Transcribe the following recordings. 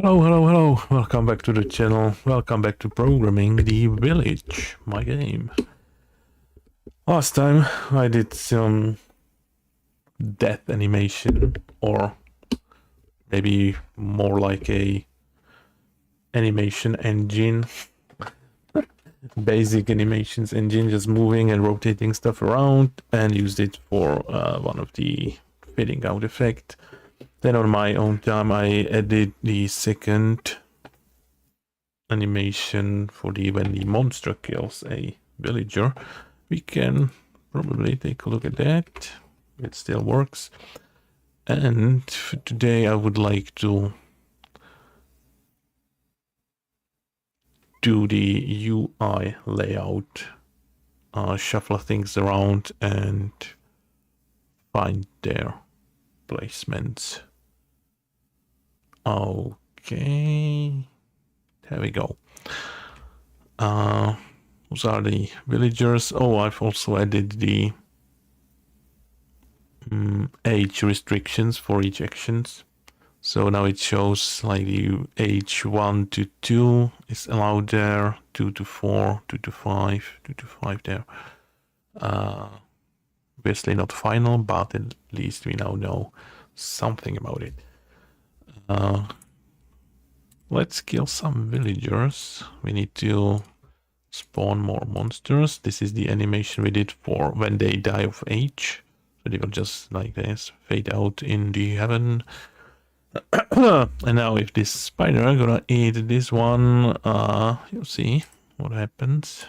Hello, hello, hello. Welcome back to the channel. Welcome back to Programming the Village, my game. Last time I did some death animation, or maybe more like a animation engine. Basic animations engine, just moving and rotating stuff around, and used it for one of the fading out effect. Then on my own time I added the second animation for when the monster kills a villager. We can probably take a look at that. It still works. And today I would like to do the UI layout, shuffle things around and find their placements. Okay, there we go. Those are the villagers. Oh, I've also added the age restrictions for each actions. So now it shows like the age 1 to 2 is allowed there, 2 to 4, 2 to 5, 2 to 5 there. Obviously not final, but at least we now know something about it. Let's kill some villagers. We need to spawn more monsters. This is the animation we did for when they die of age. So they will just like this fade out in the heaven. And now if this spider gonna eat this one, you'll see what happens.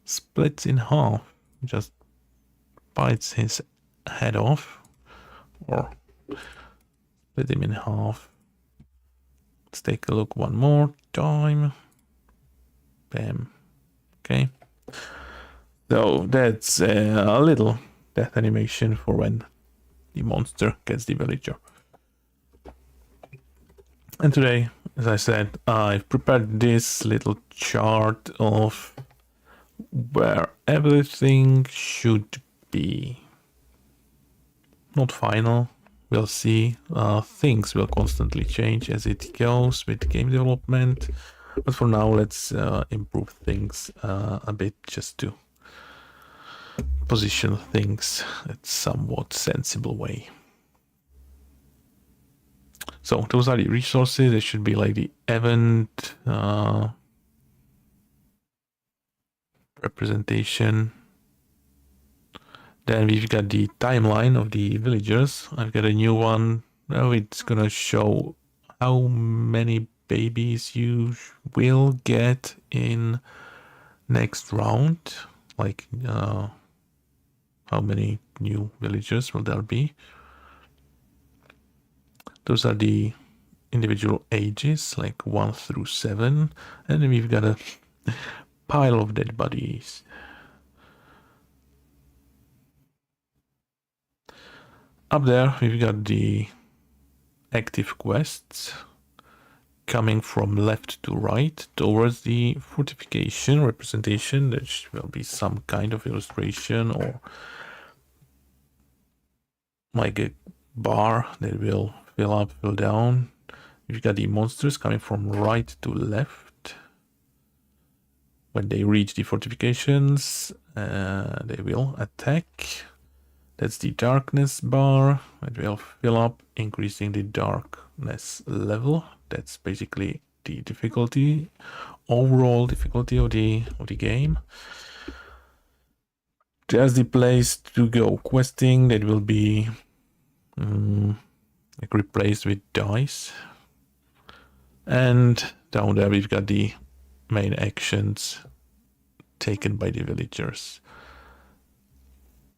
Splits in half. Just bites his head off. Or split him in half. Let's take a look one more time. Bam. Okay. So that's a little death animation for when the monster gets the villager. And today, as I said, I've prepared this little chart of where everything should be. Not final, we'll see. Things will constantly change as it goes with game development. But for now, let's improve things a bit just to position things in somewhat sensible way. So those are the resources. They should be like the event representation. Then we've got the timeline of the villagers. I've got a new one. Now it's gonna show how many babies you will get in next round. Like how many new villagers will there be? Those are the individual ages, like 1 through 7. And then we've got a pile of dead bodies. Up there, we've got the active quests coming from left to right towards the fortification representation. There will be some kind of illustration or like a bar that will fill up, fill down. We've got the monsters coming from right to left. When they reach the fortifications, they will attack. That's the darkness bar. It will fill up, increasing the darkness level. That's basically the difficulty, overall difficulty of the game. There's the place to go questing that will be like replaced with dice. And down there we've got the main actions taken by the villagers.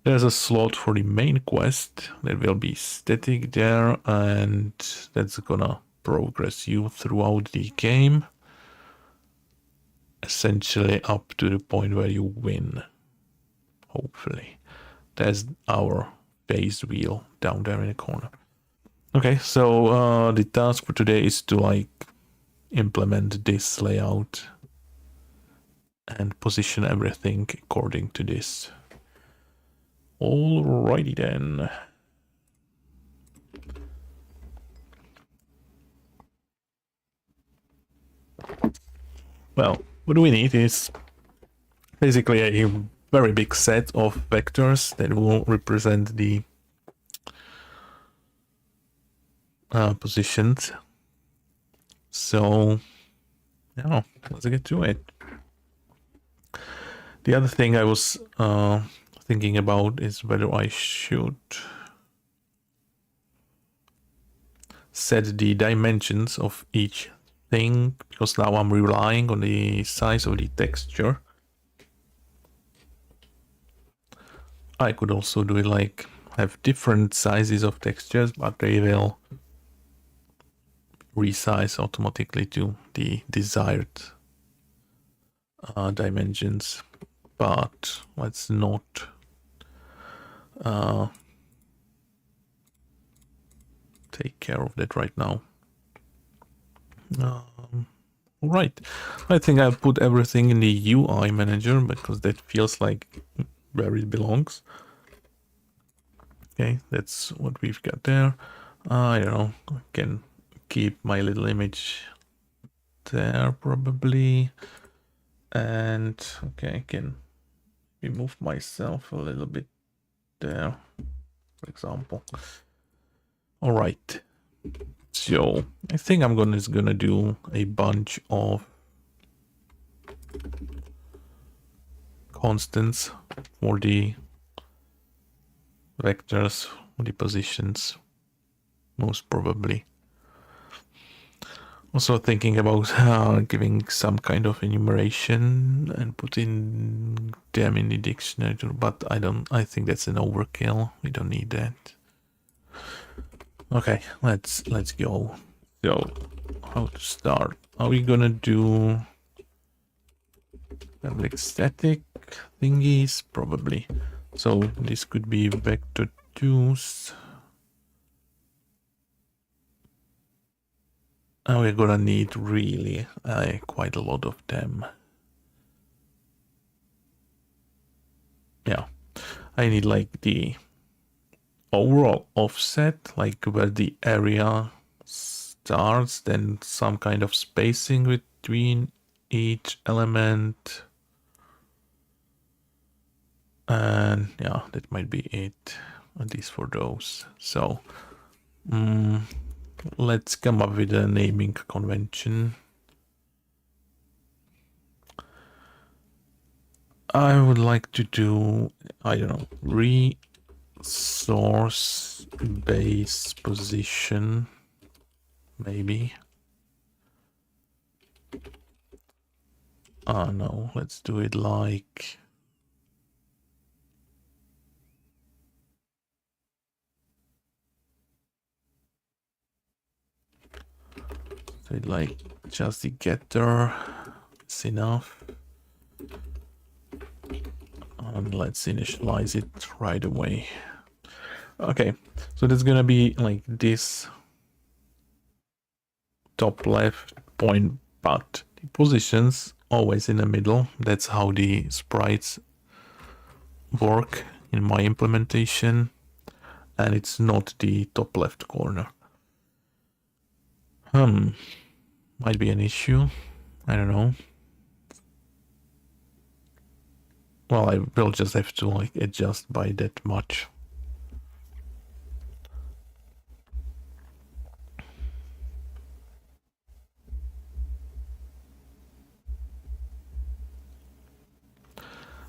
There's a slot for the main quest that will be static there, and that's gonna progress you throughout the game, essentially up to the point where you win, hopefully. There's our phase wheel down there in the corner. Okay, so the task for today is to like implement this layout and position everything according to this. Alrighty then. Well, what we need is basically a very big set of vectors that will represent the positions. So, yeah, let's get to it. The other thing I was thinking about is whether I should set the dimensions of each thing, because now I'm relying on the size of the texture. I could also do it like have different sizes of textures, but they will resize automatically to the desired dimensions. But let's not take care of that right now. Right, I think I'll put everything in the UI manager because that feels like where it belongs. Okay, that's what we've got there. I don't know, I can keep my little image there probably. And okay, I can remove myself a little bit there, for example. All right, so I think I'm gonna do a bunch of constants for the vectors, for the positions, most probably. Also thinking about giving some kind of enumeration and putting them in the dictionary, but I think that's an overkill. We don't need that. Okay, let's go. So, how to start? Are we gonna do public static thingies? Probably. So this could be vector 2s. And we're gonna need really quite a lot of them. Yeah, I need like the overall offset, like where the area starts, then some kind of spacing between each element. And yeah, that might be it, at least for those. So let's come up with a naming convention. I would like to do, I don't know, resource base position, maybe. Oh no, let's do it like just the getter. It's enough. And let's initialize it right away. Okay, so that's gonna be like this top left point, but the positions always in the middle. That's how the sprites work in my implementation, and it's not the top left corner. Might be an issue. I don't know. Well, I will just have to like adjust by that much.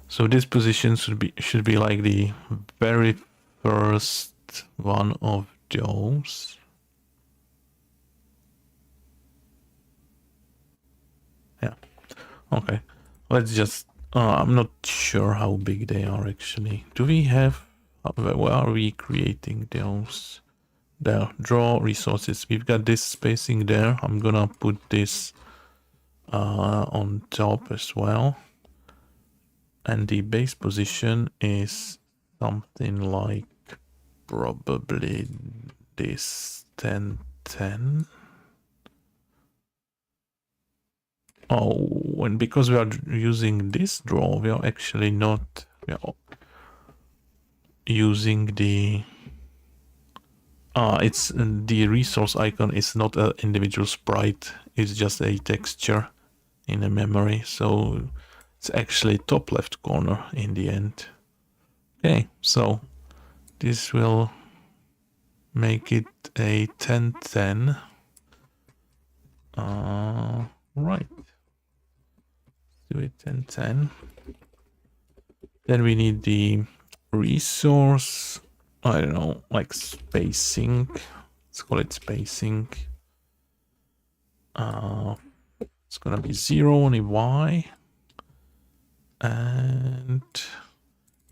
So this position should be like the very first one of those. Yeah. Okay. Let's just. I'm not sure how big they are actually. Do we have? Where are we creating those? There. Draw resources. We've got this spacing there. I'm gonna put this on top as well. And the base position is something like probably this 1010. Oh, and because we are using this draw, we are actually not using the it's the resource icon is not an individual sprite, it's just a texture in a memory, so it's actually top left corner in the end. Okay, so this will make it a 1010. Right. Do it 1010. Then we need the resource, I don't know, like spacing. Let's call it spacing. It's gonna be 0 on a Y. And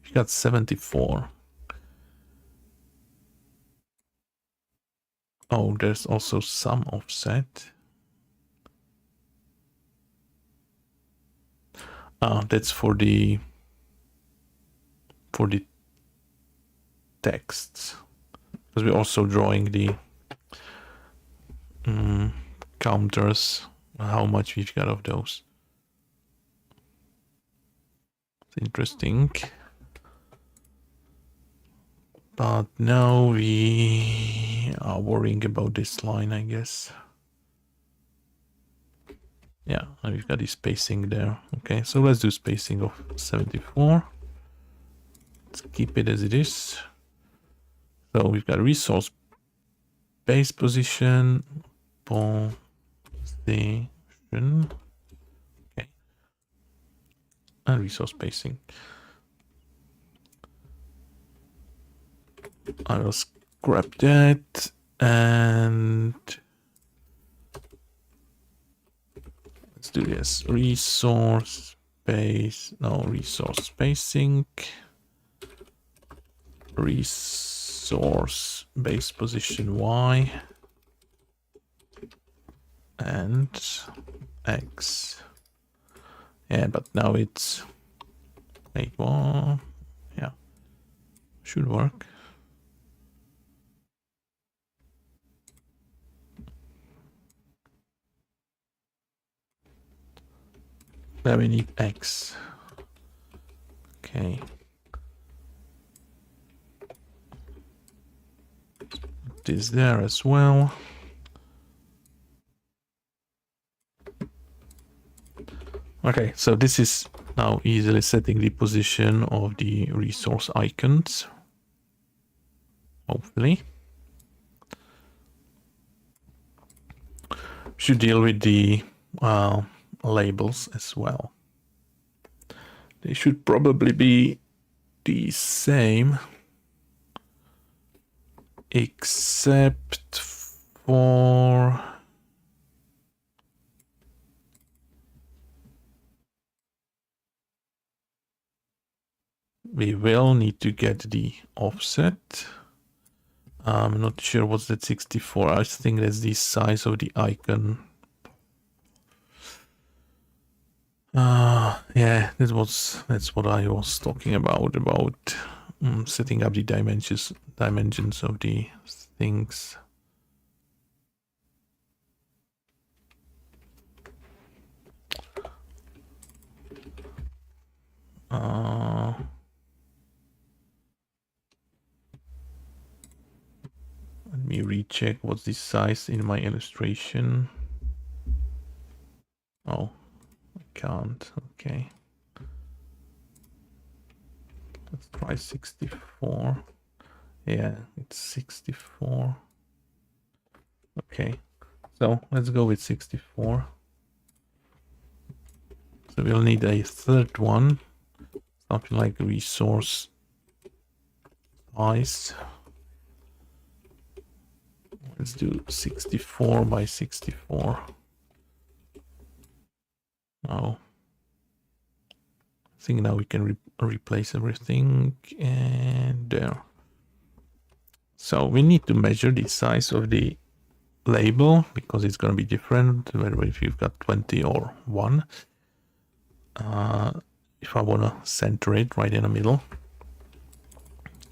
we got 74. Oh, there's also some offset. That's for the texts, because we're also drawing the counters, how much we've got of those. It's interesting. But now we are worrying about this line, I guess. Yeah, and we've got the spacing there. Okay, so let's do spacing of 74. Let's keep it as it is. So we've got resource base position, position, okay, and resource spacing. I will scrap that, and let's do this. Resource base, no, resource spacing, resource base position Y, and X. Yeah, but now it's 8-1. Yeah, should work. There we need X. Okay. Put this there as well. Okay, so this is now easily setting the position of the resource icons. Hopefully. Should deal with the labels as well. They should probably be the same, except for we will need to get the offset. I'm not sure what's that 64. I think that's the size of the icon. Yeah, that's what I was talking about setting up the dimensions of the things. Let me recheck what's the size in my illustration. Oh, I can't. Okay. Let's try 64. Yeah, it's 64. Okay, so let's go with 64. So we'll need a third one, something like resource size. Let's do 64 by 64. Oh, I think now we can replace everything, and there. So we need to measure the size of the label because it's going to be different whether if you've got 20 or 1. If I want to center it right in the middle,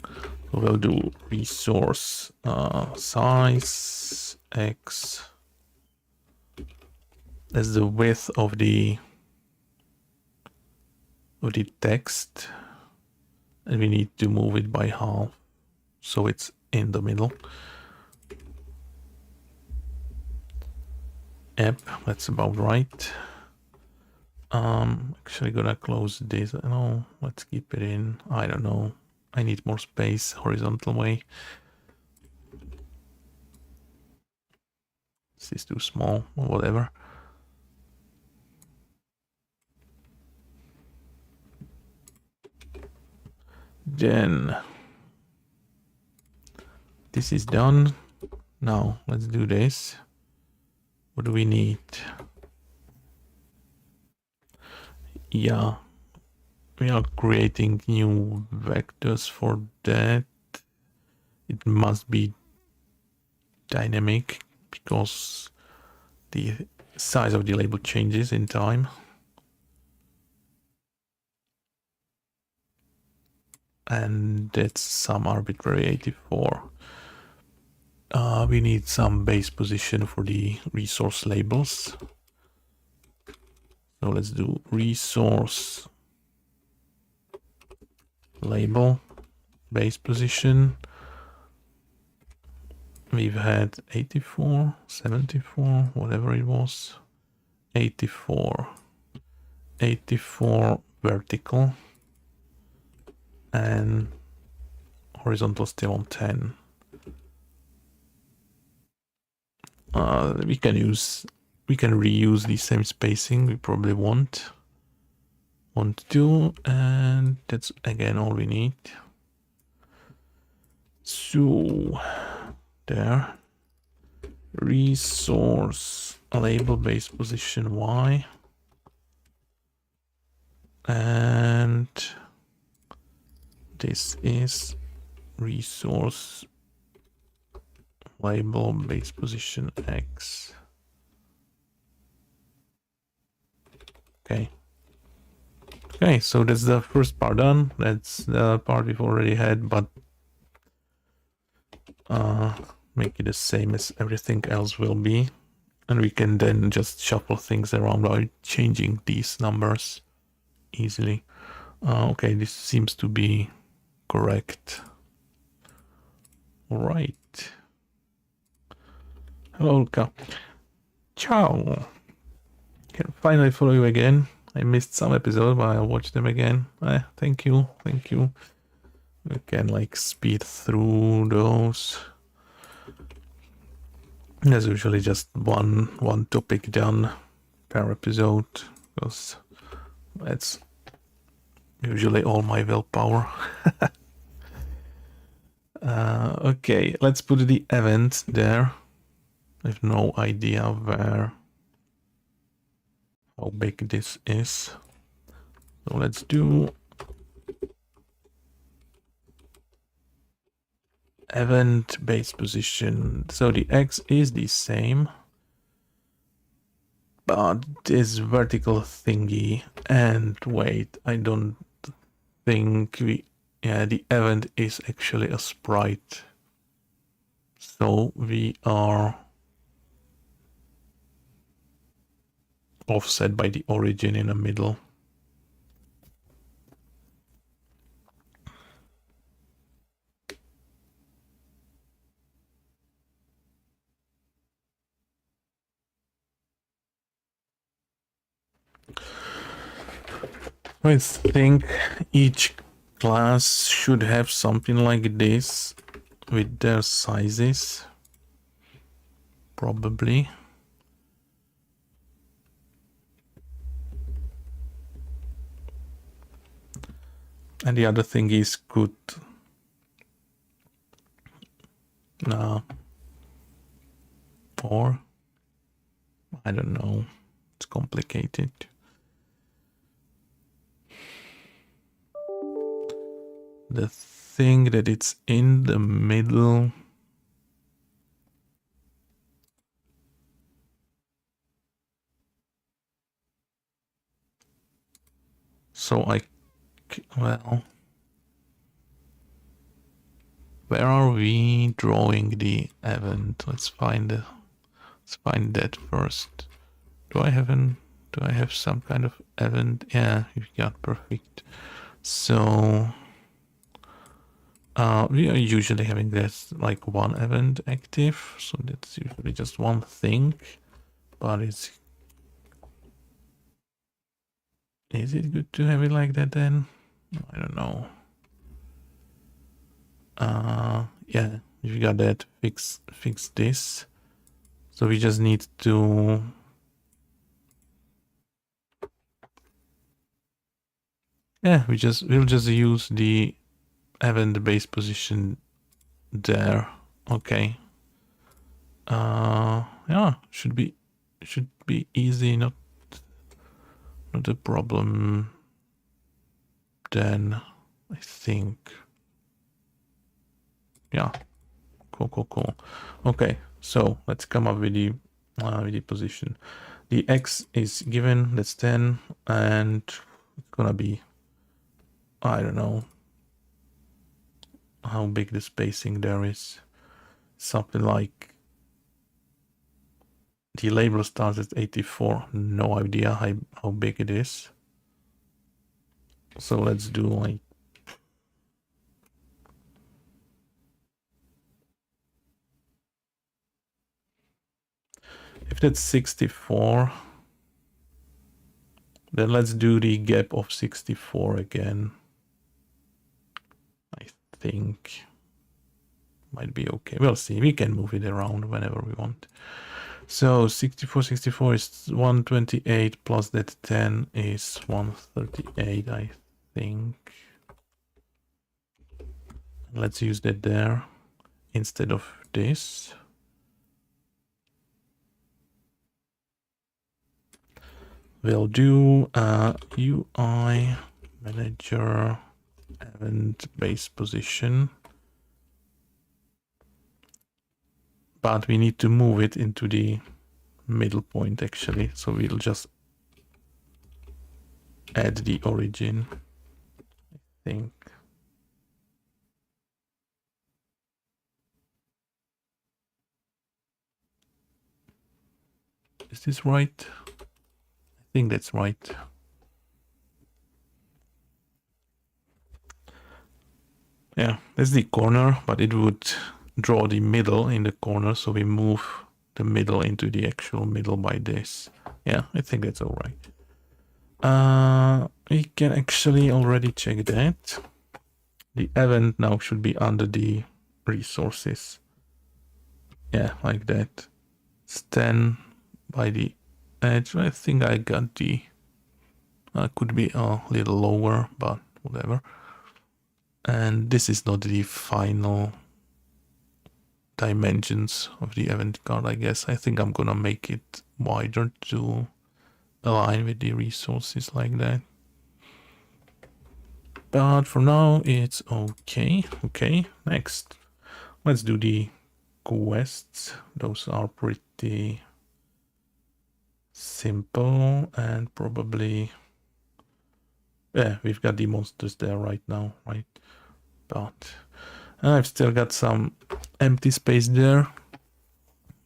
so we'll do resource size X. That's the width of the text, and we need to move it by half so it's in the middle. Yep, that's about right. Actually gonna close this. No, let's keep it in. I don't know. I need more space horizontal way. This is too small or whatever. Then this is done. Now let's do this. What do we need? Yeah, we are creating new vectors for that. It must be dynamic because the size of the label changes in time. And that's some arbitrary 84. We need some base position for the resource labels. So let's do resource label base position. We've had 84, 74, whatever it was. 84. 84 vertical. And horizontal still on 10. We can reuse the same spacing. We probably want to, and that's again all we need. So there, resource label base position Y, and this is resource label base position X. Okay, so that's the first part done. That's the part we've already had, but make it the same as everything else will be. And we can then just shuffle things around by changing these numbers easily. Okay, this seems to be correct. All right. Hello, Luca. Ciao. Can finally follow you again. I missed some episodes, but I'll watch them again. Thank you. We can like speed through those. There's usually just one topic done per episode, because that's usually all my willpower. Okay, let's put the event there. I have no idea how big this is. So let's do event base position. So the X is the same, but this vertical thingy, and wait, I don't think the event is actually a sprite. So we are offset by the origin in the middle. I think each class should have something like this with their sizes, probably. And the other thing is good. Or I don't know. It's complicated. The thing that it's in the middle. So well, where are we drawing the event? Let's find that first. Do I have some kind of event? Yeah, you got perfect. So we are usually having this like one event active, so that's usually just one thing, but it's Is it good to have it like that then? I don't know. Yeah, if you got that, fix this. So we just need to we'll just use the event base position there. Okay. Yeah, should be easy, not a problem then, I think. Yeah. Cool. Okay, so let's come up with the position. The X is given, that's 10, and it's gonna be, I don't know how big the spacing there is. Something like, the label starts at 84. No idea how big it is. So let's do like, if that's 64, then let's do the gap of 64 again. I think might be okay. We'll see. We can move it around whenever we want. So 64 is 128 plus that 10 is 138, I think. Let's use that there instead of this. We'll do UI manager event base position. But we need to move it into the middle point actually. So we'll just add the origin, I think. Is this right? I think that's right. Yeah, that's the corner, but it would draw the middle in the corner, so we move the middle into the actual middle by this. Yeah, I think that's all right. We can actually already check that. The event now should be under the resources. Yeah, like that. It's 10 by the edge. I think I got the could be a little lower, but whatever. And this is not the final dimensions of the event card, I guess. I think I'm gonna make it wider to align with the resources like that. But for now, it's okay. Okay, next. Let's do the quests. Those are pretty simple and probably... Yeah, we've got the monsters there right now, right? But I've still got some empty space there.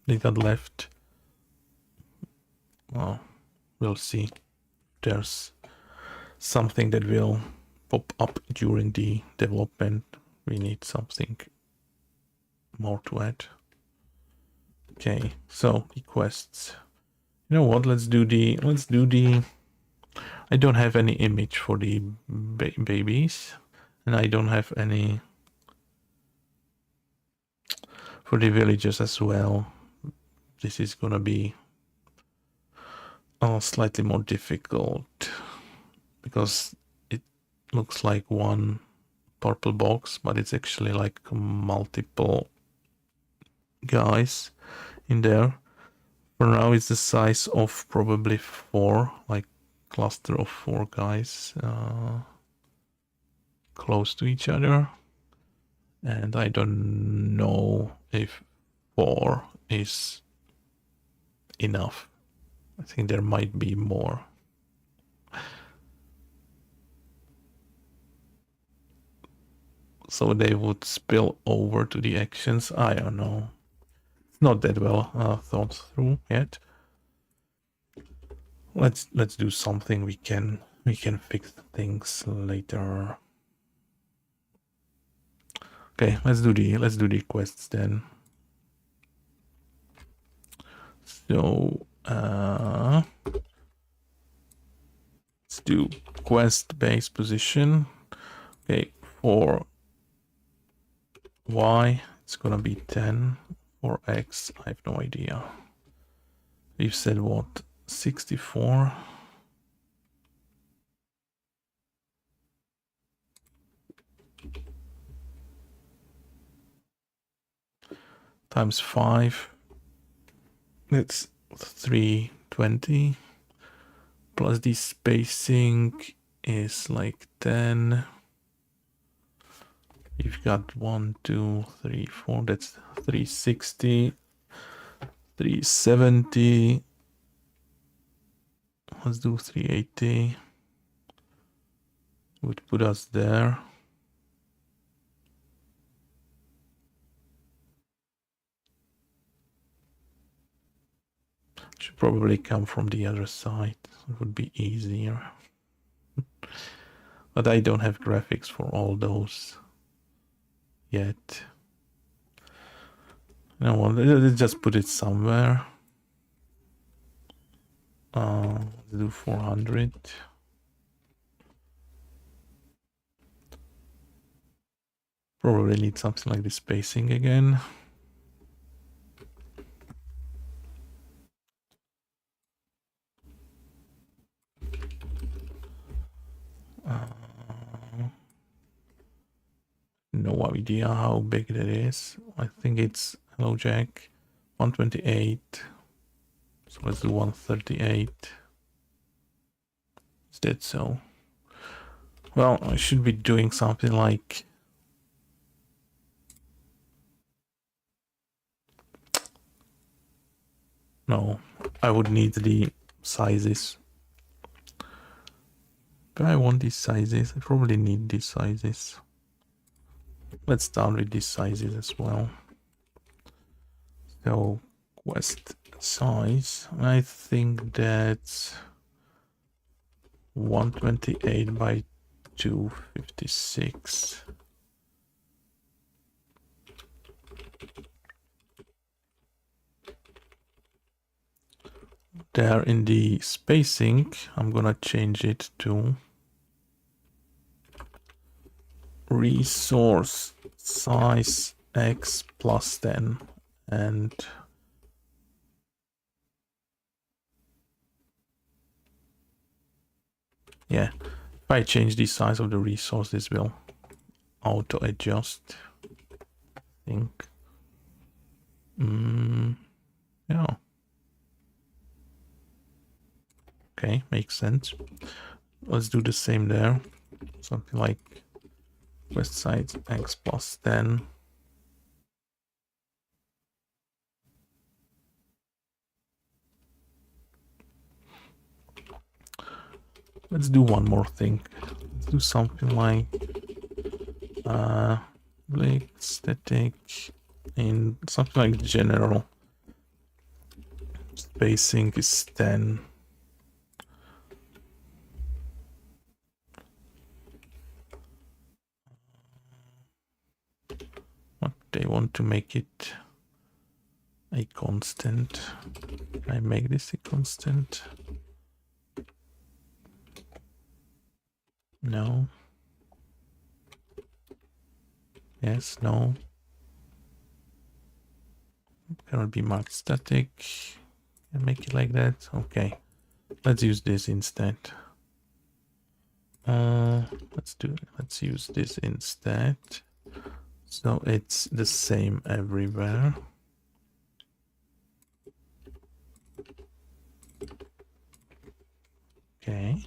They got left. Well, we'll see. There's something that will pop up during the development. We need something more to add. Okay, so the quests. You know what? Let's do the. I don't have any image for the babies, and I don't have any for the villagers as well. This is gonna be slightly more difficult because it looks like one purple box, but it's actually like multiple guys in there. For now, it's the size of probably 4, like cluster of 4 guys close to each other. And I don't know if 4 is enough. I think there might be more. So they would spill over to the actions. I don't know. It's not that well thought through yet. Let's do something. We can fix things later. Okay, let's do the quests then. So let's do quest base position. Okay, for Y, it's gonna be 10. For X, I have no idea. We've said what? 64. Times 5. That's 320. Plus the spacing is like 10. You've got 1, 2, 3, 4. That's 360. 370. Let's do 380. Would put us there. Should probably come from the other side. It would be easier. But I don't have graphics for all those yet. No, well, let's just put it somewhere. Let's do 400. Probably need something like the spacing again. No idea how big that is. I think it's, hello Jack, 128. So let's do 138. Is that so? Well, I should be doing something like... No, I would need the sizes. Do I want these sizes? I probably need these sizes. Let's start with these sizes as well. So, quest size, I think that's 128 by 256. There in the spacing, I'm gonna change it to resource size x plus 10, and yeah, if I change the size of the resource, this will auto adjust, I think. Yeah. Okay, makes sense. Let's do the same there. Something like west side x plus 10. Let's do one more thing. Let's do something like like static in something like general. Spacing is 10. What, they want to make it a constant. Can I make this a constant? No. Yes, no. Cannot be marked static. Can I make it like that? Okay. Let's use this instead. Let's use this instead. So it's the same everywhere. Okay.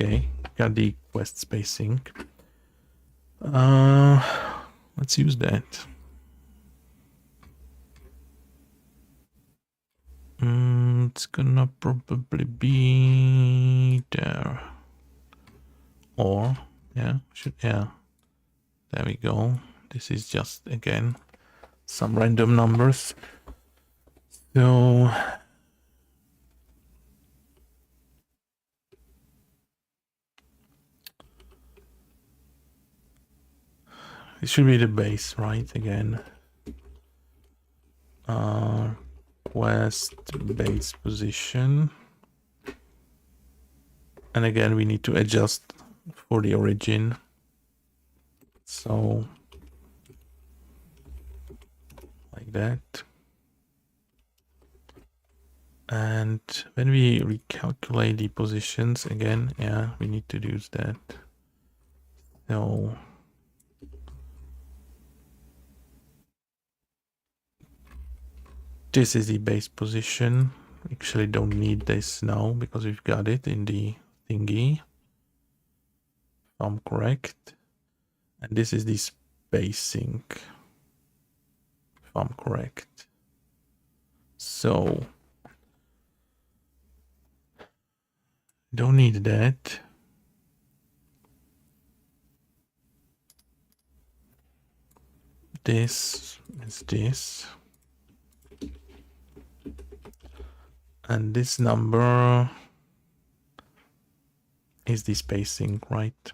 Okay, got the quest spacing. Let's use that. It's gonna probably be there. Or, yeah, there we go. This is just, again, some random numbers. So, it should be the base, right? Again. Quest base position. And again, we need to adjust for the origin. So like that. And when we recalculate the positions again, yeah, we need to use that. So this is the base position. Actually don't need this now because we've got it in the thingy, if I'm correct. And this is the spacing, if I'm correct. So don't need that. This is this. And this number is the spacing, right?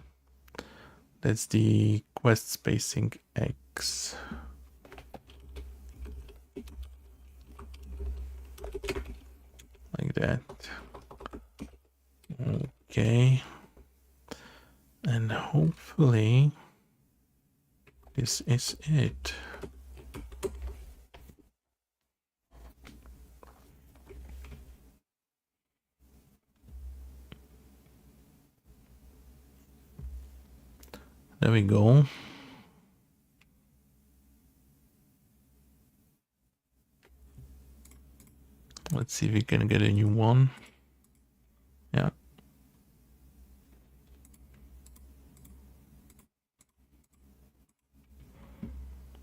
That's the quest spacing X. Like that. Okay. And hopefully this is it. There we go. Let's see if we can get a new one. Yeah.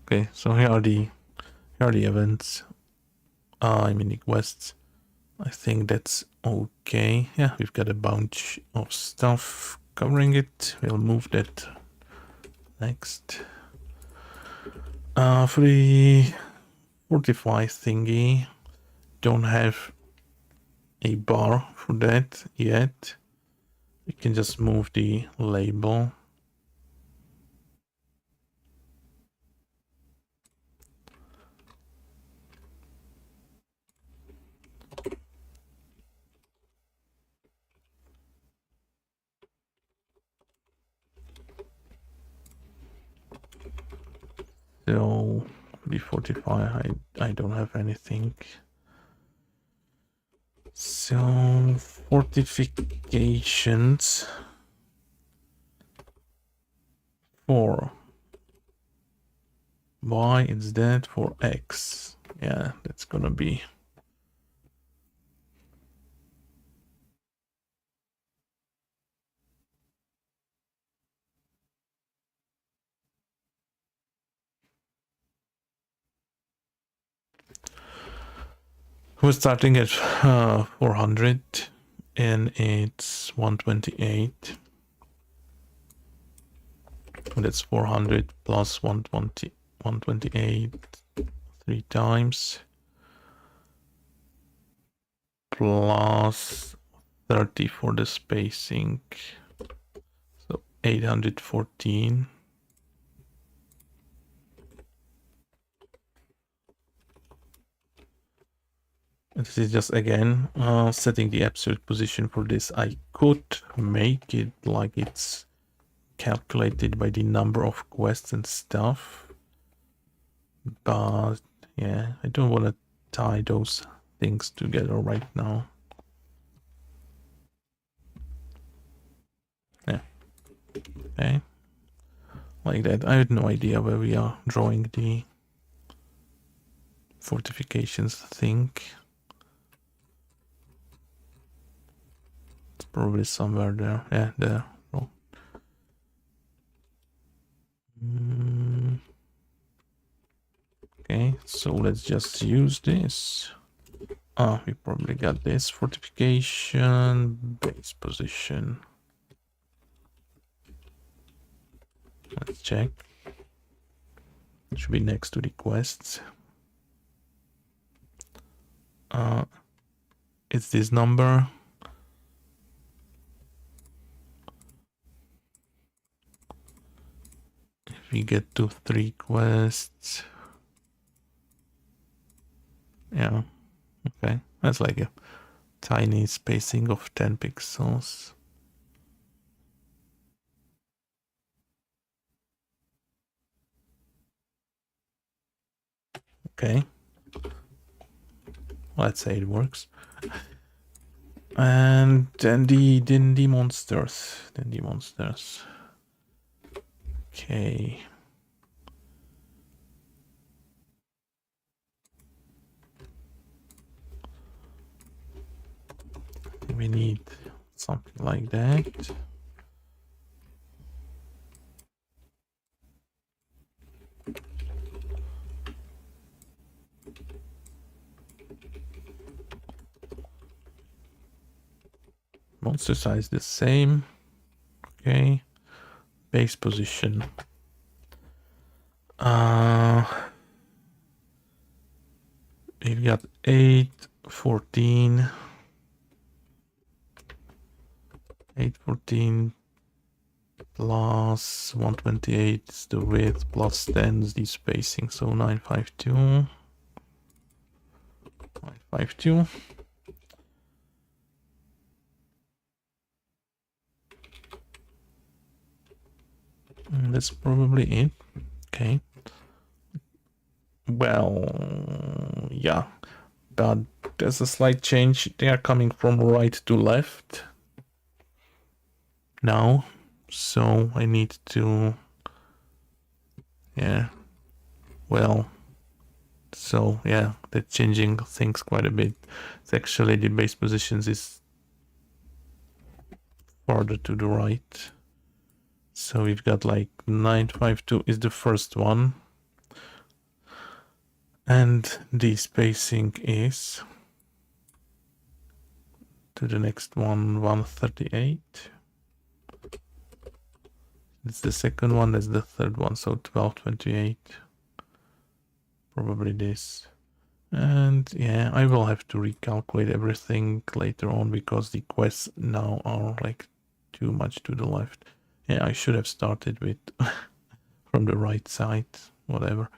Okay, so here are the events. I mean the quests. I think that's okay. Yeah, we've got a bunch of stuff covering it. We'll move that next. For the Fortify thingy, don't have a bar for that yet. We can just move the label. So the Fortify, I don't have anything. So fortifications for Y, it's that. For X, yeah, that's gonna be we're starting at 400 and it's 128. That's 400 plus 120, 128 3 times plus 30 for the spacing, so 814. This is just again setting the absolute position for this. I could make it like it's calculated by the number of quests and stuff, but yeah, I don't want to tie those things together right now. Yeah, okay, like that. I had no idea where we are drawing the fortifications thing. It's probably somewhere there. Yeah, there. Oh. Okay, so let's just use this. We probably got this fortification base position. Let's check. It should be next to the quests. It's this number. If we get to 3 quests, Yeah, okay. That's like a tiny spacing of 10 pixels. Okay. Let's say it works. And then the monsters. Okay. We need something like that. Monster size the same. Okay. Base position. We've got 8, 14. 814 plus 128 is the width plus 10 is the spacing, so 952. 952. That's probably it. Okay. Well, yeah, but there's a slight change. They are coming from right to left now, so I need to, yeah, well, so yeah, they're changing things quite a bit. It's actually the base positions is farther to the right. So we've got like 952 is the first one. And the spacing is to the next one, 138. It's the second one, that's the third one, so 1228. Probably this. And yeah, I will have to recalculate everything later on because the quests now are like too much to the left. Yeah, I should have started with from the right side, whatever.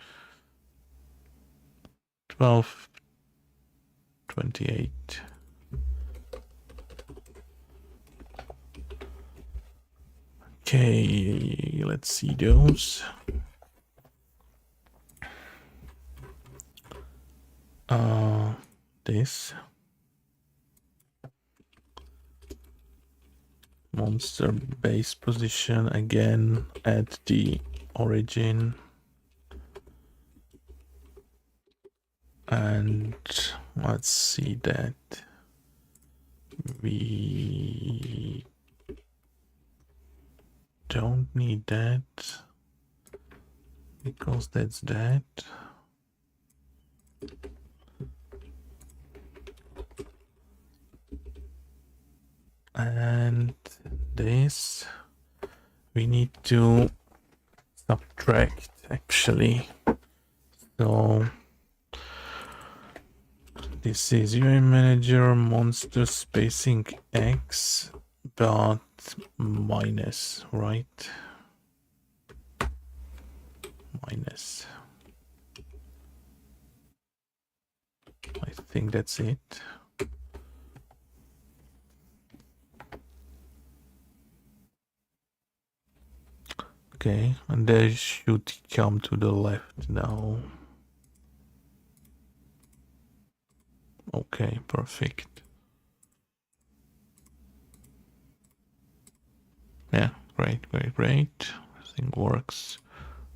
1228. Okay, let's see those. This monster base position again at the origin, and let's see that we don't need that because that's that. And this we need to subtract actually. So this is UI manager monster spacing X but minus, right? Minus. I think that's it. Okay, and they should come to the left now. Okay, perfect. Yeah, great. Everything works.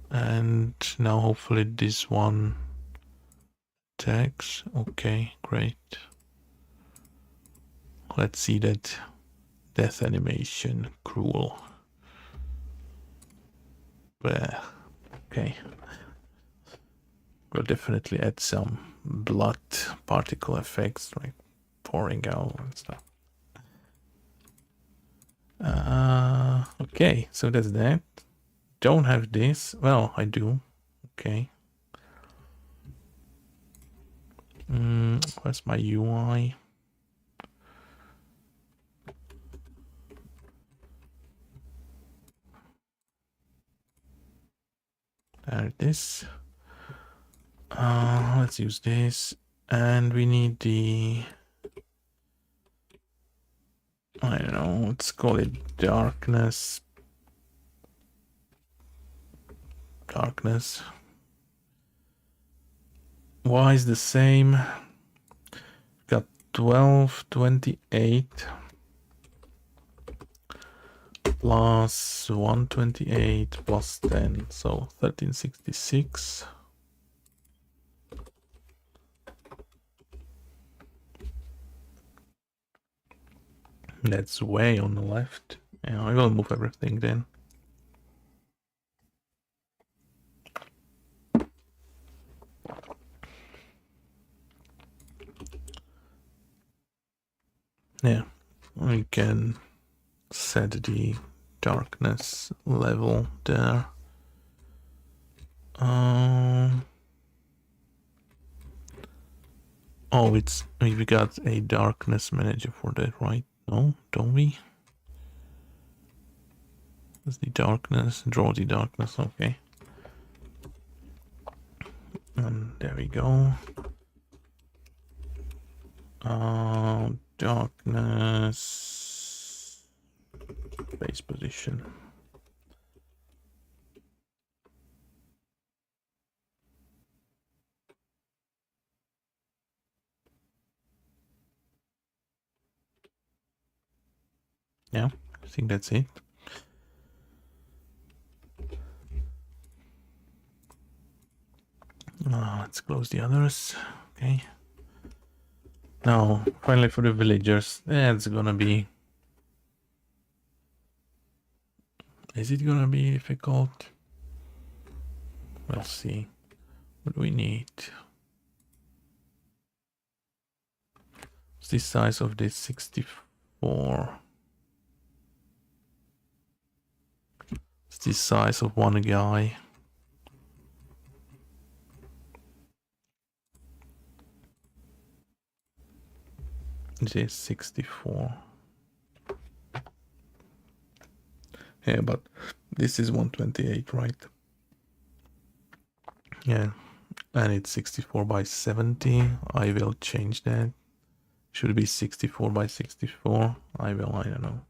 And now hopefully this one attacks. Okay, great. Let's see that death animation. Cruel. Bleh. Okay. We'll definitely add some blood particle effects, like pouring out and stuff. Okay, so that's that. Don't have this. Well, I do. Okay. Where's my UI? There it is. Let's use this. And we need the, I don't know, let's call it darkness. Darkness. Y is the same. Got 12, 28 plus 128 plus 10, so 1366. That's way on the left. Yeah, I will move everything then. Yeah, we can set the darkness level there. Oh, it's we got a darkness manager for that, right? No, don't we? That's the darkness. Draw the darkness. Okay. And there we go. Darkness base position. Yeah, I think that's it. Let's close the others. Okay. Now, finally for the villagers. It's gonna be... Is it gonna be difficult? We'll see. What do we need? What's the size of this? 64. It's the size of one guy. It is 64. Yeah, but this is 128, right? Yeah, and it's 64 by 70. I will change that. Should be 64 by 64. I don't know,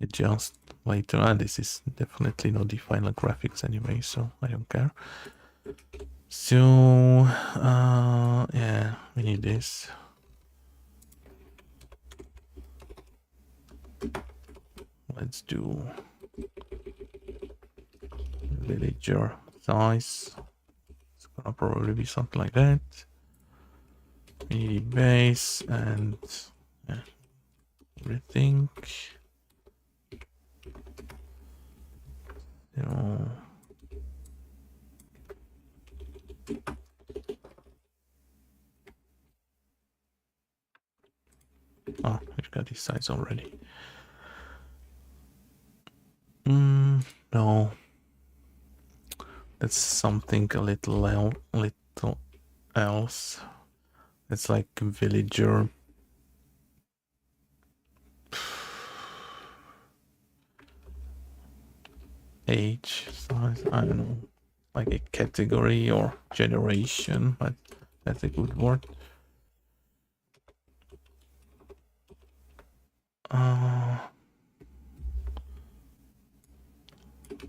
adjust later. And this is definitely not the final graphics anyway, so I don't care. So, yeah, we need this. Let's do villager size. It's gonna probably be something like that. We need base and everything. So, oh, we've got these sides already. No, that's something a little else. It's like villager. Age size, I don't know, like a category or generation, but that's a good word.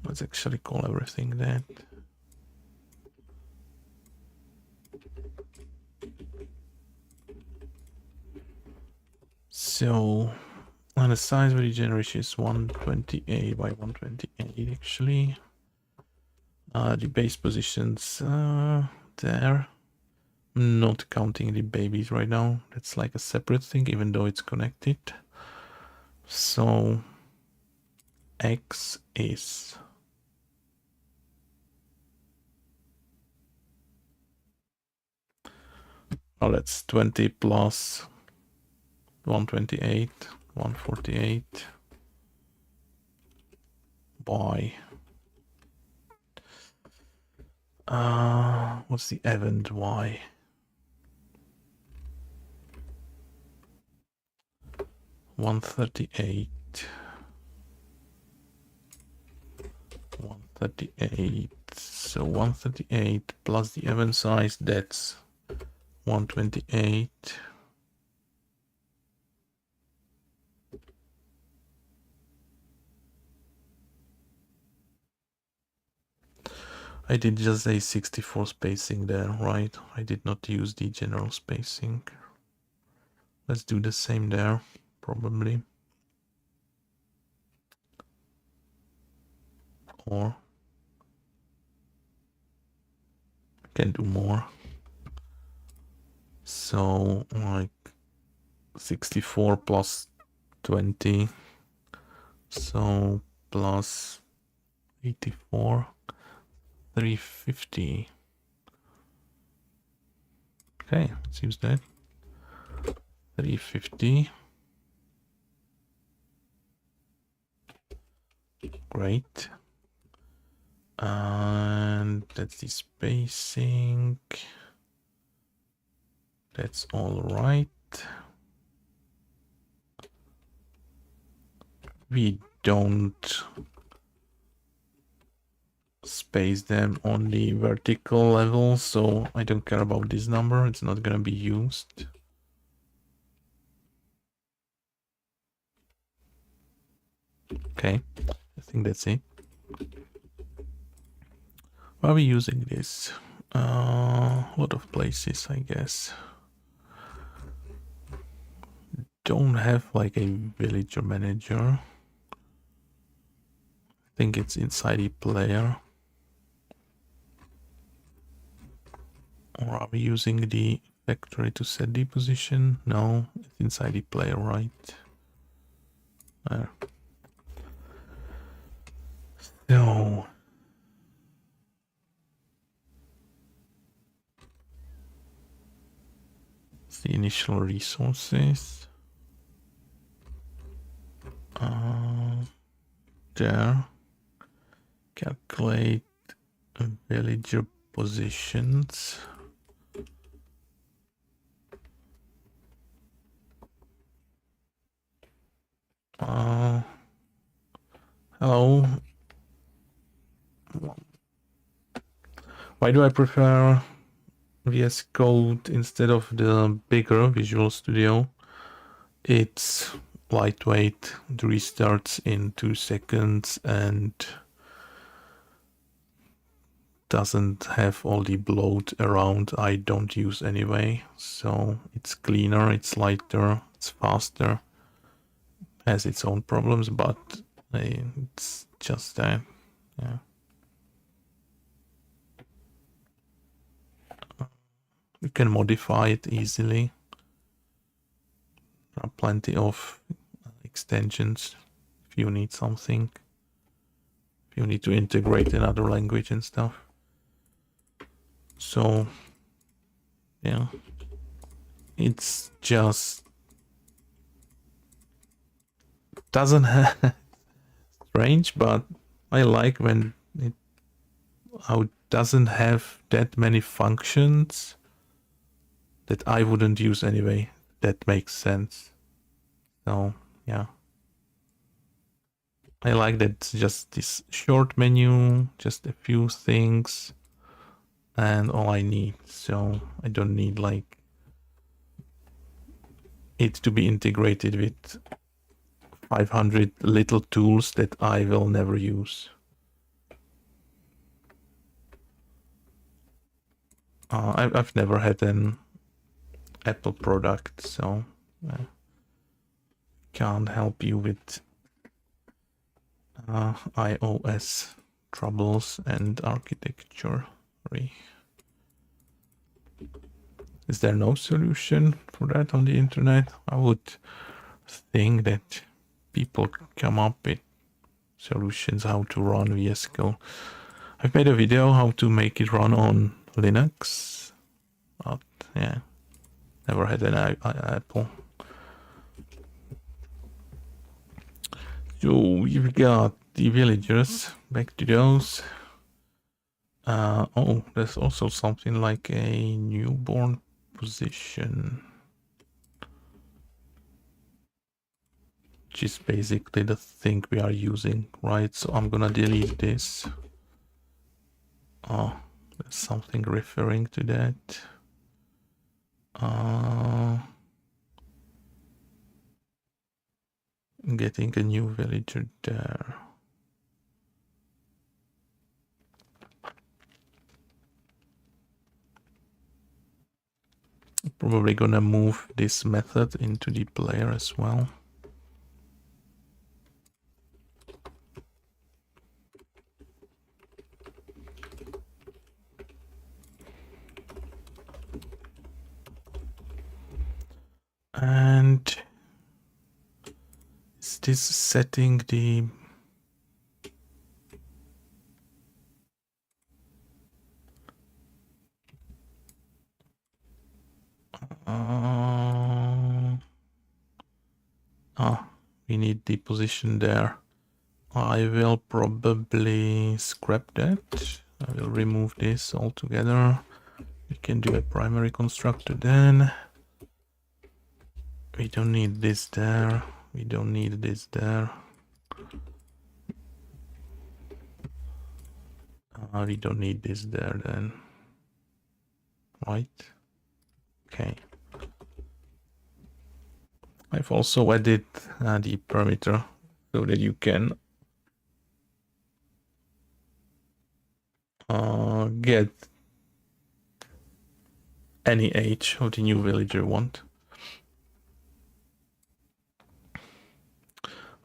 Let's actually call everything that. So, and the size of the generation is 128 by 128 actually. The base positions there. Not counting the babies right now. That's like a separate thing, even though it's connected. So X is that's 20 plus 128, 148 by what's the event Y? One 138. So 138 plus the event size, that's 128. I did just a 64 spacing there, right? I did not use the general spacing. Let's do the same there, probably. Or I can do more. So like 64 plus 20. So plus 84. 350. Okay, seems that. 350. Great. And that's the spacing. That's all right. We don't space them on the vertical level, so I don't care about this number. It's not gonna be used. Okay, I think that's it. Why are we using this? A lot of places, I guess. Don't have like a villager manager. I think it's inside the player. Or are we using the factory to set the position? No, it's inside the player, right? There. So the initial resources. There. Calculate villager positions. Hello. Why do I prefer VS Code instead of the bigger Visual Studio? It's lightweight, it restarts in 2 seconds and doesn't have all the bloat around I don't use anyway. So it's cleaner, it's lighter, it's faster. Has its own problems, but it's just that. Yeah. You can modify it easily. There are plenty of extensions if you need something. If you need to integrate another language and stuff. So, yeah. It's just doesn't have strange, but I like when how it doesn't have that many functions that I wouldn't use anyway. That makes sense. So yeah, I like that it's just this short menu, just a few things, and all I need. So I don't need like it to be integrated with 500 little tools that I will never use. I've never had an Apple product, so can't help you with iOS troubles and architecture. Is there no solution for that on the internet? I would think that people come up with solutions how to run VS Code. I've made a video how to make it run on Linux, but yeah, never had an Apple. So we've got the villagers, back to those. Oh, there's also something like a newborn position, which is basically the thing we are using, right? So I'm gonna delete this. Oh, there's something referring to that. Getting a new villager there. Probably gonna move this method into the player as well. And is this setting the we need the position there. I will probably scrap that. I will remove this altogether. We can do a primary constructor then. We don't need this there. We don't need this there. We don't need this there then. Right? Okay. I've also added the parameter so that you can get any age of the new villager you want.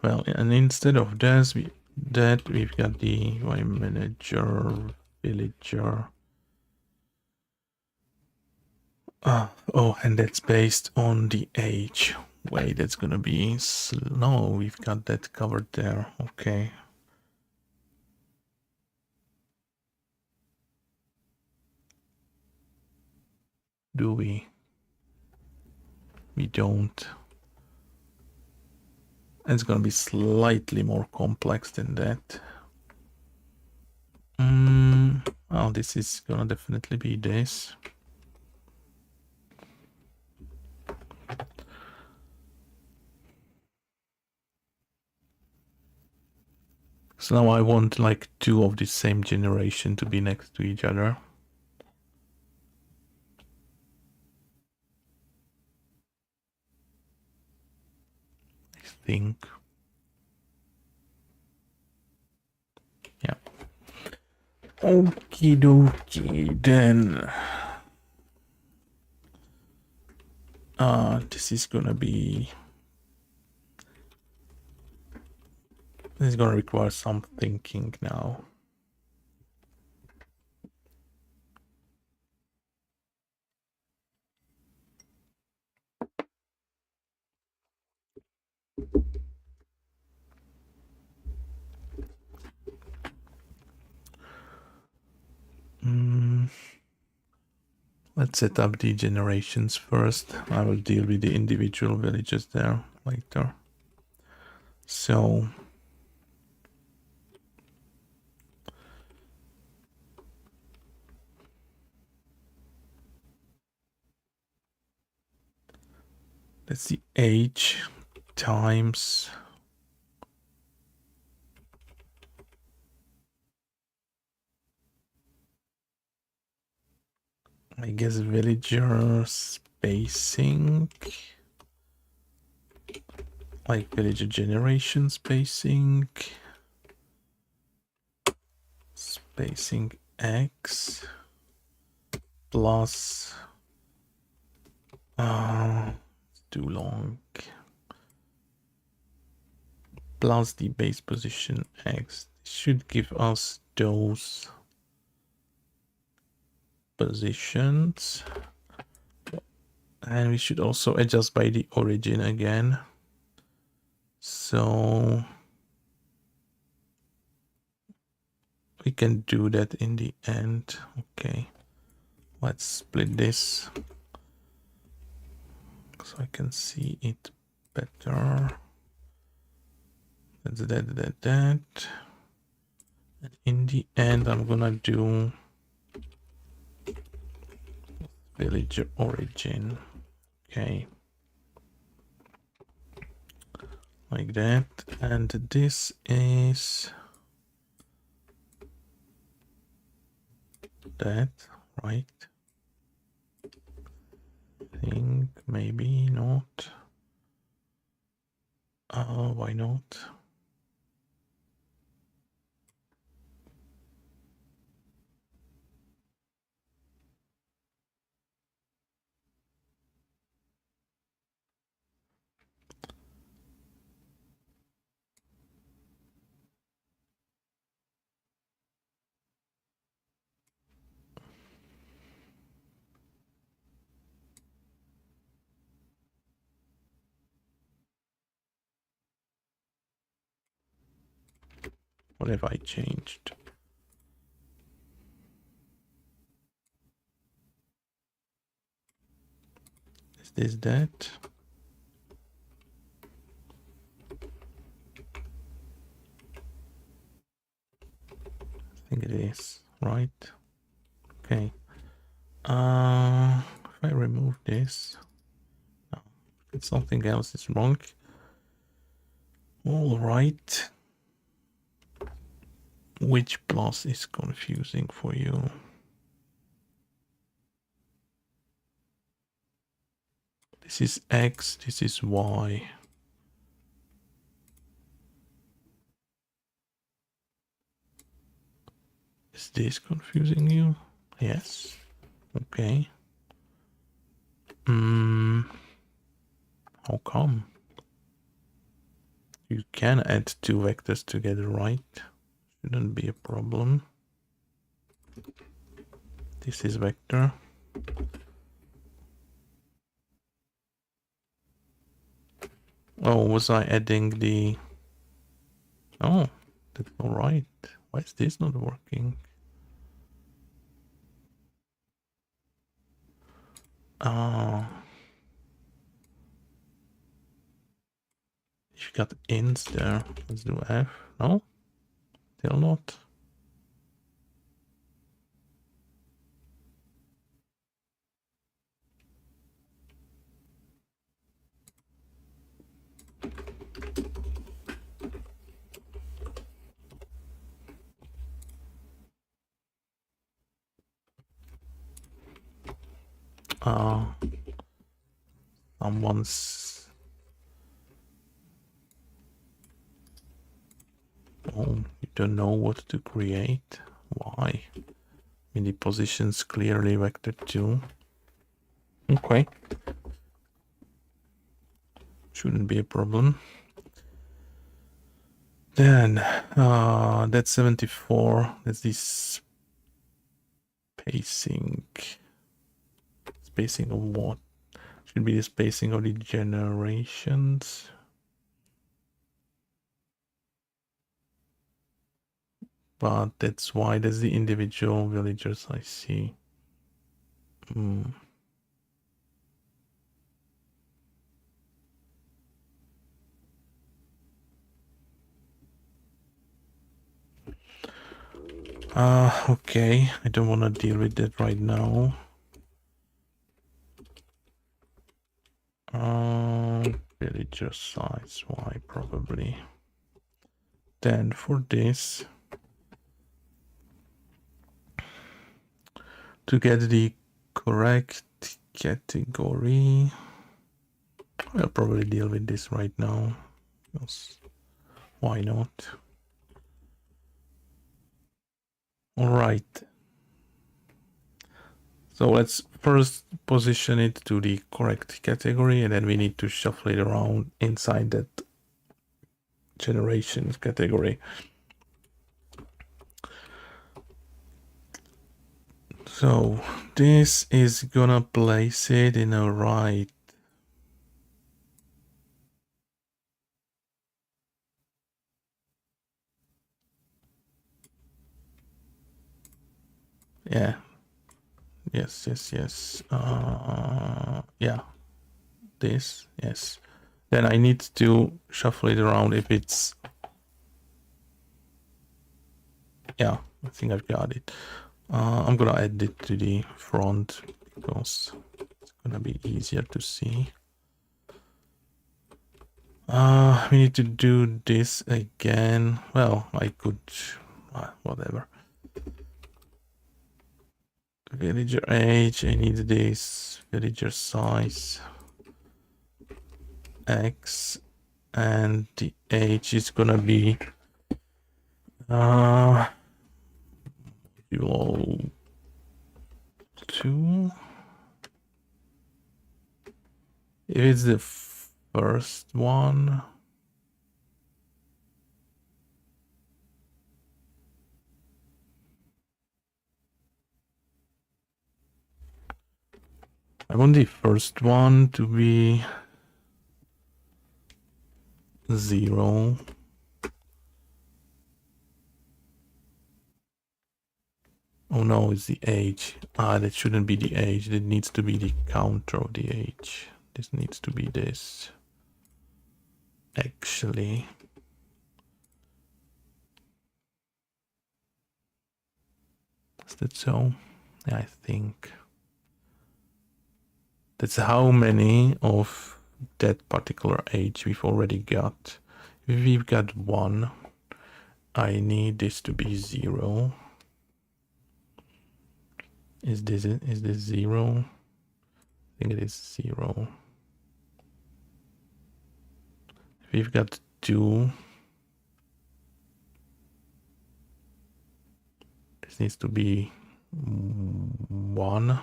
Well, and instead of this, we've got the UI manager villager. Oh, and that's based on the age. Wait, that's gonna be no, we've got that covered there. Okay. Do we? We don't. It's gonna be slightly more complex than that. Well, this is gonna definitely be this. So now I want like two of the same generation to be next to each other. I think. Yeah. Okie dokie then. This is gonna require some thinking now. Let's set up the generations first. I will deal with the individual villages there later. So that's the age times I guess villager spacing, like villager generation spacing X plus too long, plus the base position X should give us those positions, and we should also adjust by the origin again. So we can do that in the end. Okay, let's split this so I can see it better. That's that. And in the end, I'm gonna do villager origin. Okay. Like that. And this is that, right? maybe not. Why not? What have I changed? Is this that? I think it is, right? Okay. If I remove this, no, it's something else is wrong. All right. Which plus is confusing for you? This is X, this is Y. Is this confusing you? Yes. Okay. How come? You can add two vectors together, right? Shouldn't be a problem. This is vector. Oh, was I adding the... Oh, that's all right. Why is this not working? You got ints there. Let's do F. No? Still not. Someone's... Oh, you don't know what to create? Why? I mean, the position's clearly vector 2. Okay. Shouldn't be a problem. Then, that's 74. That's the spacing. Spacing of what? Should be the spacing of the generations. But that's why there's the individual villagers, I see. Okay, I don't want to deal with that right now. Villager size, why probably. Then for this, to get the correct category, I'll probably deal with this right now. Because why not? All right. So let's first position it to the correct category, and then we need to shuffle it around inside that generations category. So this is gonna place it in a right. Yeah. Yes. Yeah. This. Yes. Then I need to shuffle it around if it's... Yeah, I think I've got it. I'm gonna add it to the front because it's gonna be easier to see. We need to do this again. Well, I could... whatever. Villager age, I need this. Villager size. x, and the age is gonna be module 2. If it's the first one, I want the first one to be 0. Oh no, it's the age. That shouldn't be the age. It needs to be the counter of the age. This needs to be this. Actually. Is that so? Yeah, I think. That's how many of that particular age we've already got. If we've got 1, I need this to be 0. Is this 0? I think it is 0. If we've got 2, this needs to be 1.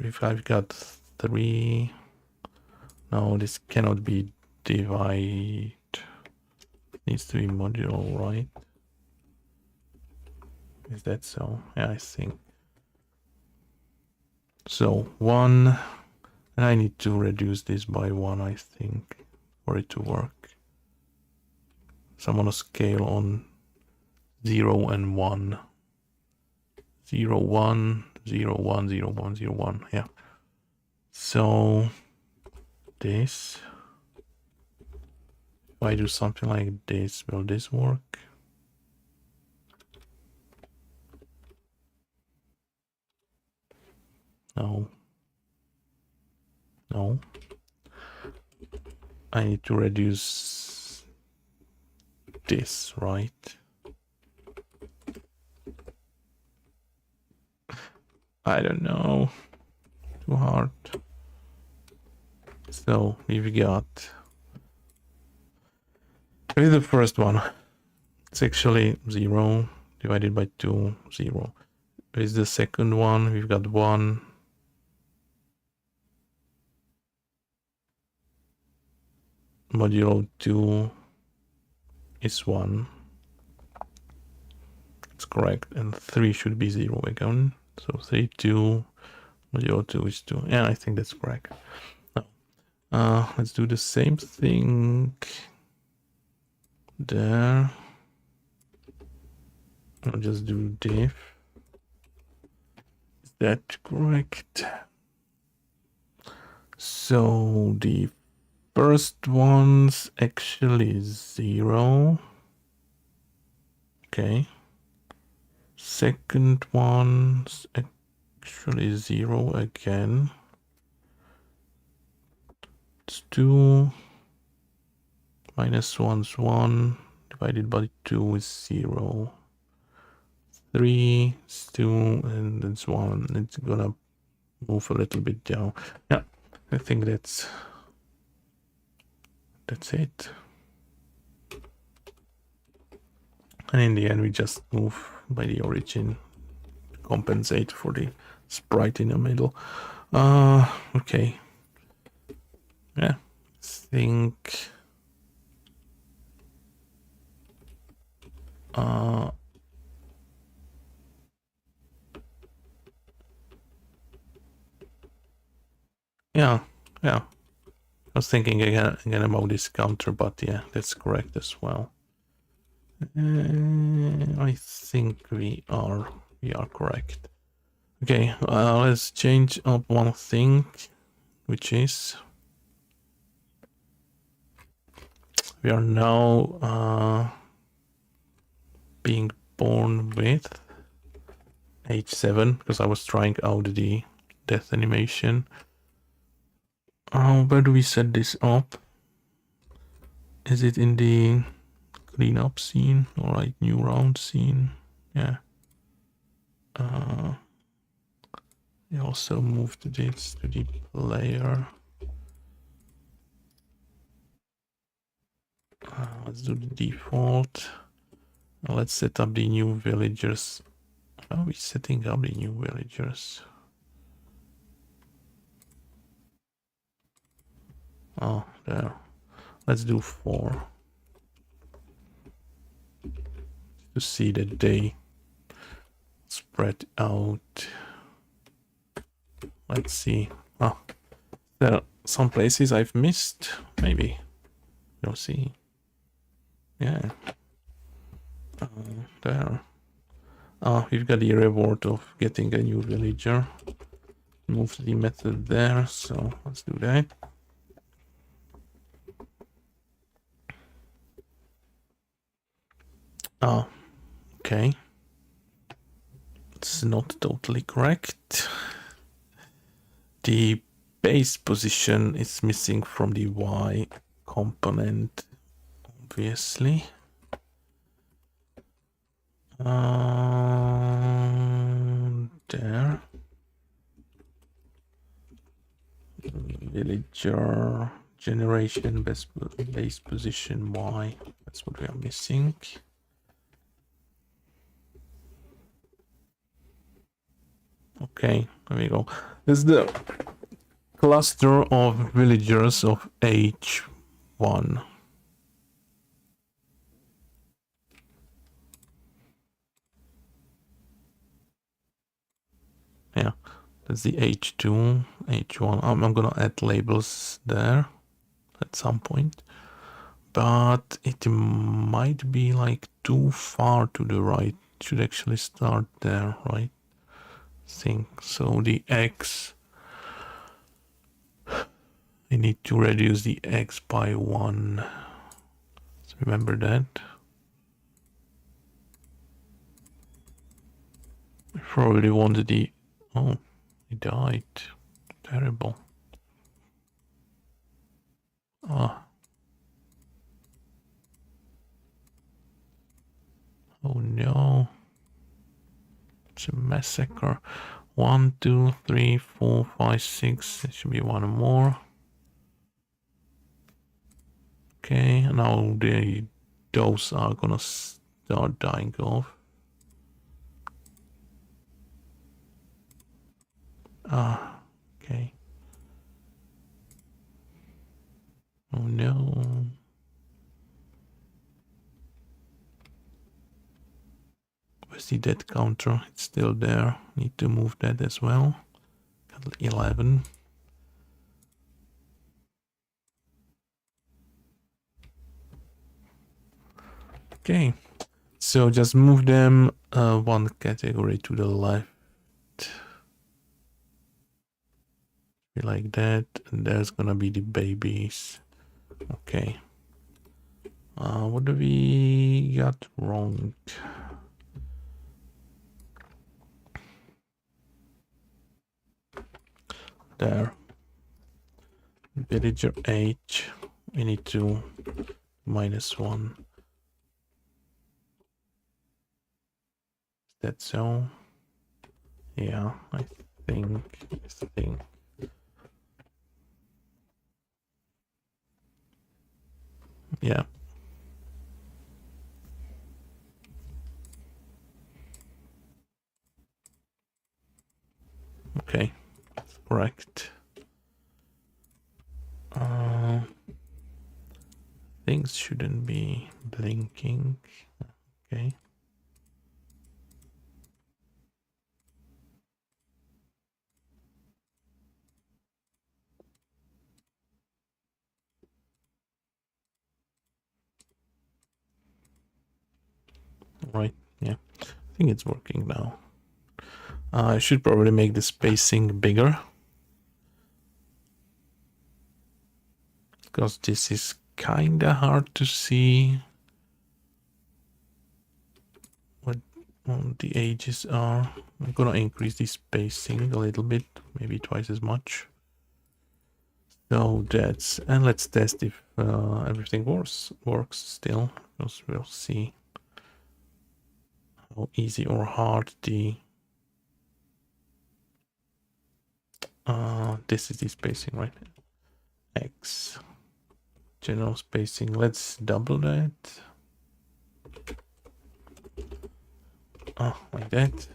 If I've got 3, no, this cannot be divide. It needs to be modulo, right? Is that so? Yeah, I think. So 1, and I need to reduce this by 1, I think, for it to work. So I'm on a scale on 0 and 1. 0, 1, 0, 1, 0, 1, 0, 1. Yeah. So this, if I do something like this, will this work? No. No. I need to reduce this, right? I don't know. Too hard. So we've got with the first one, it's actually 0 divided by 2, 0. With the second one, we've got 1. Modulo 2 is 1. It's correct. And 3 should be 0 again. So 3, 2, modulo 2 is 2. Yeah, I think that's correct. Now, let's do the same thing there. I'll just do diff. Is that correct? So the first one's actually 0. Okay. Second one's actually 0 again. It's 2 minus 1's 1 divided by 2 is 0. 3 is 2 and it's 1. It's gonna move a little bit down. Yeah, I think that's it. And in the end, we just move by the origin to compensate for the sprite in the middle. Okay. Yeah, I think. Yeah. I was thinking again about this counter, but yeah, that's correct as well. I think we are correct. Okay, let's change up one thing, which is we are now being born with H7 because I was trying out the death animation. Where do we set this up? Is it in the cleanup scene or like new round scene? Yeah. We also moved this to the player. Let's do the default. Let's set up the new villagers. How are we setting up the new villagers? Oh, there. Let's do 4. To see that they spread out. Let's see. Oh, there are some places I've missed. Maybe. You'll see. Yeah. There. We've got the reward of getting a new villager. Move the method there, so let's do that. Okay. It's not totally correct. The base position is missing from the Y component, obviously. There. Villager generation base position Y. That's what we are missing. Okay, there we go. This is the cluster of villagers of H1. Yeah, that's the H2, H1. I'm gonna add labels there at some point, but it might be like too far to the right. It should actually start there, right? Think so. The X, I need to reduce the X by 1. So remember that. I probably wanted the... Oh, he died. Terrible. Ah. Oh no. It's a massacre. 1, 2, 3, 4, 5, 6. There should be one more. Okay, now those are gonna start dying off. Okay. Oh no. Where's the death counter? It's still there. Need to move that as well. 11. Okay. So just move them one category to the left. Like that. And there's gonna be the babies. Okay. What do we got wrong? There. Villager H. We need to -1. Is that so? Yeah, I think. Yeah. Okay, that's correct. Things shouldn't be blinking. Okay. Right, yeah. I think it's working now. I should probably make the spacing bigger, because this is kinda hard to see what the ages are. I'm gonna increase the spacing a little bit, maybe twice as much. So that's, and let's test if everything works still, because we'll see how easy or hard the This is the spacing, right? X. General spacing. Let's double that. Oh, like that.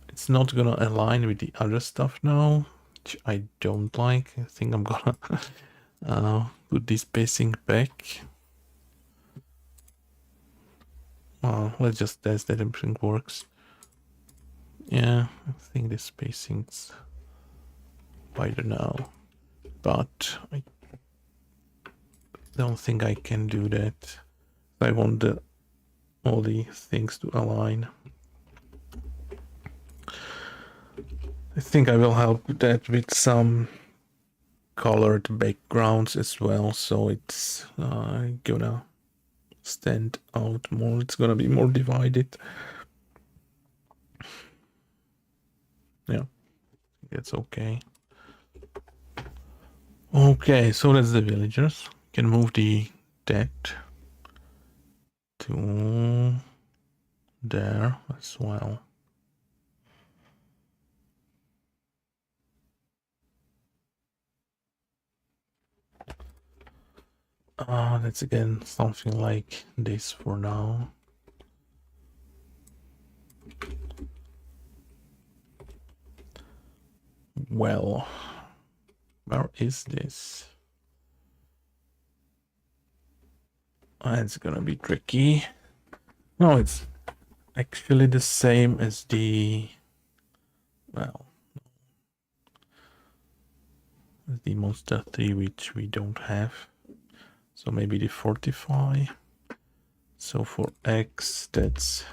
It's not gonna align with the other stuff now, which I don't like. I think I'm gonna put this spacing back. Let's just test that everything works. Yeah, I think the spacing's wider now, but I don't think I can do that. I want all the things to align. I think I will help that with some colored backgrounds as well, so it's gonna stand out more. It's gonna be more divided. Yeah, that's okay. Okay, so that's the villagers. Can move the dead to there as well. That's again something like this for now. Well, where is this? It's gonna be tricky. No, it's actually the same as the, well, as the Monster 3, which we don't have. So maybe the Fortify. So for X, that's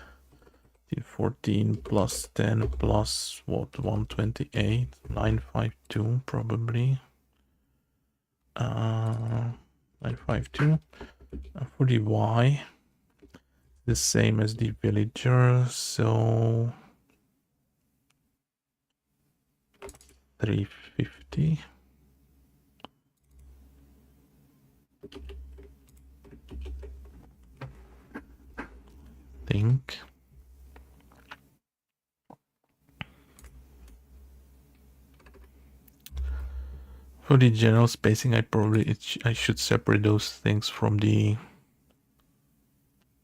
the 14 plus 10 plus what, 128, 952 probably. 952. For the Y, the same as the villager, so 350. Think. For the general spacing, I should separate those things from the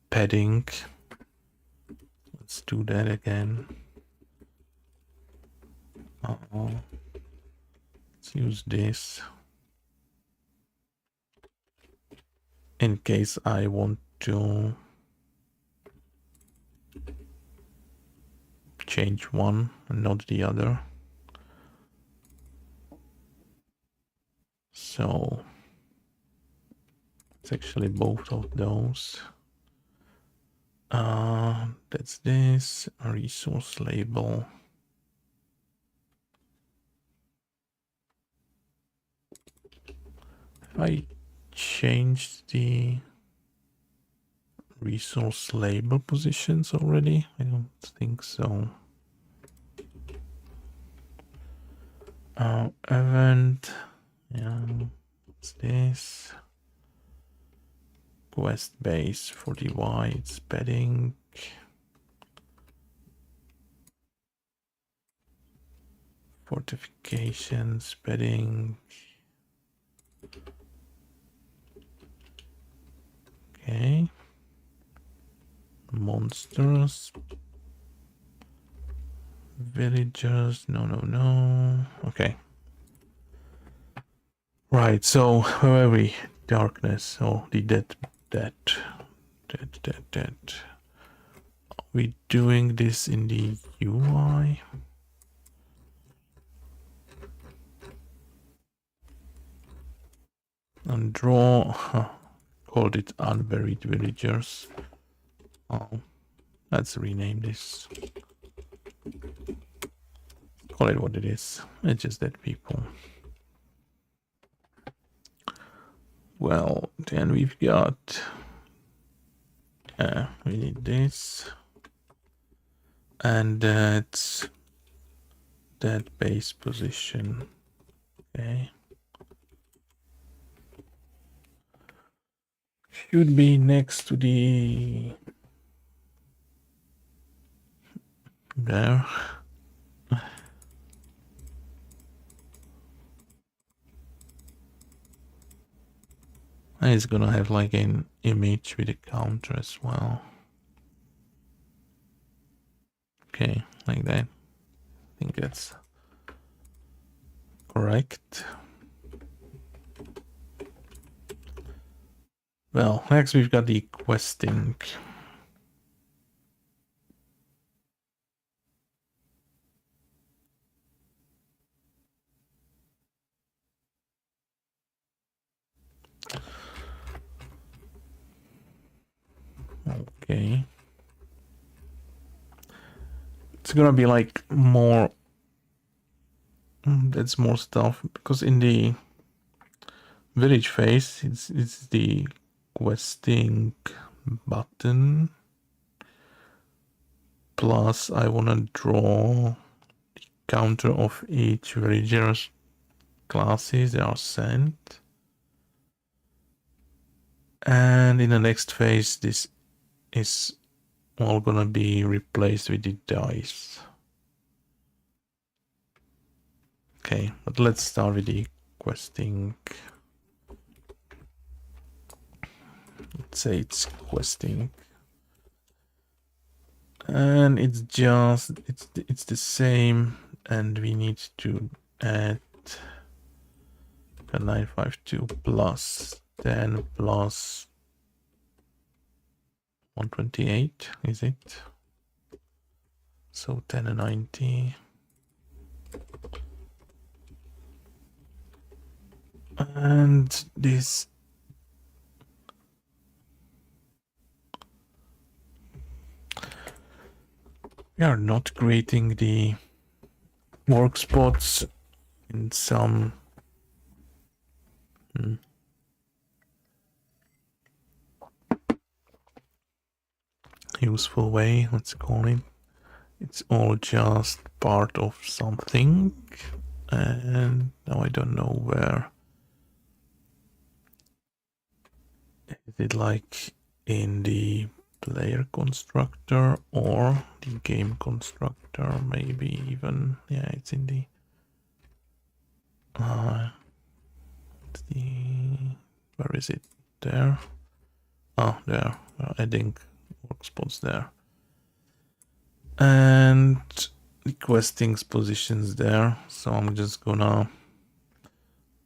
padding. Let's do that again. Let's use this in case I want to change one and not the other. So it's actually both of those. That's this resource label. If I change the resource label positions already, I don't think so. Event, yeah, what's this? Quest base for the Y, it's padding. Fortifications, padding. Okay. Monsters. Villagers, no. Okay. Right, so where are we? Darkness, oh, the dead. Are we doing this in the UI? And draw, called it unburied villagers. Oh, let's rename this. Call it what it is. It's just dead people. Well, then we've got, we need this. And that's that base position. Okay. should be next to the there. And it's gonna have like an image with a counter as well. Okay, like that. I think that's correct. Well, next we've got the questing. Okay. It's gonna be like more. That's more stuff because in the village phase, it's the questing button. Plus, I wanna draw the counter of each villager's classes they are sent. And in the next phase, this is all gonna be replaced with the dice. Okay, but let's start with the questing. Let's say it's questing. And it's just, it's the same, and we need to add a 952 plus 10 plus 128, is it? So 10 and 90. And this we are not creating the work spots in some useful way, let's call it. It's all just part of something, and now I don't know where. Is it like in the player constructor or the game constructor? Maybe even, yeah, it's in the where is it? There. Oh, there. We're adding work spots there. And requesting positions there. So I'm just gonna,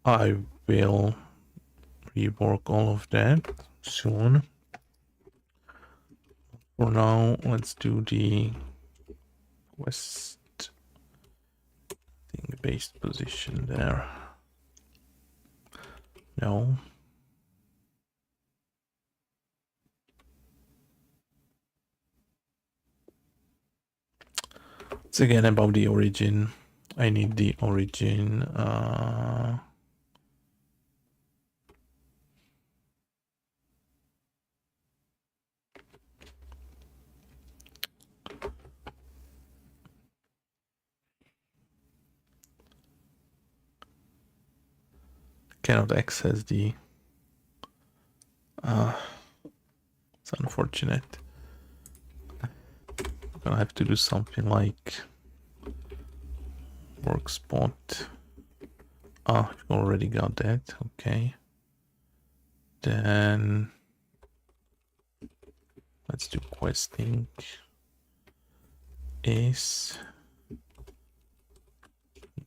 I will rework all of that soon. For now, let's do the quest thing based position there. No. It's again about the origin. I need the origin. Cannot access the. It's unfortunate. I'm gonna have to do something like work spot. Ah, you already got that. Okay. Then let's do questing. Is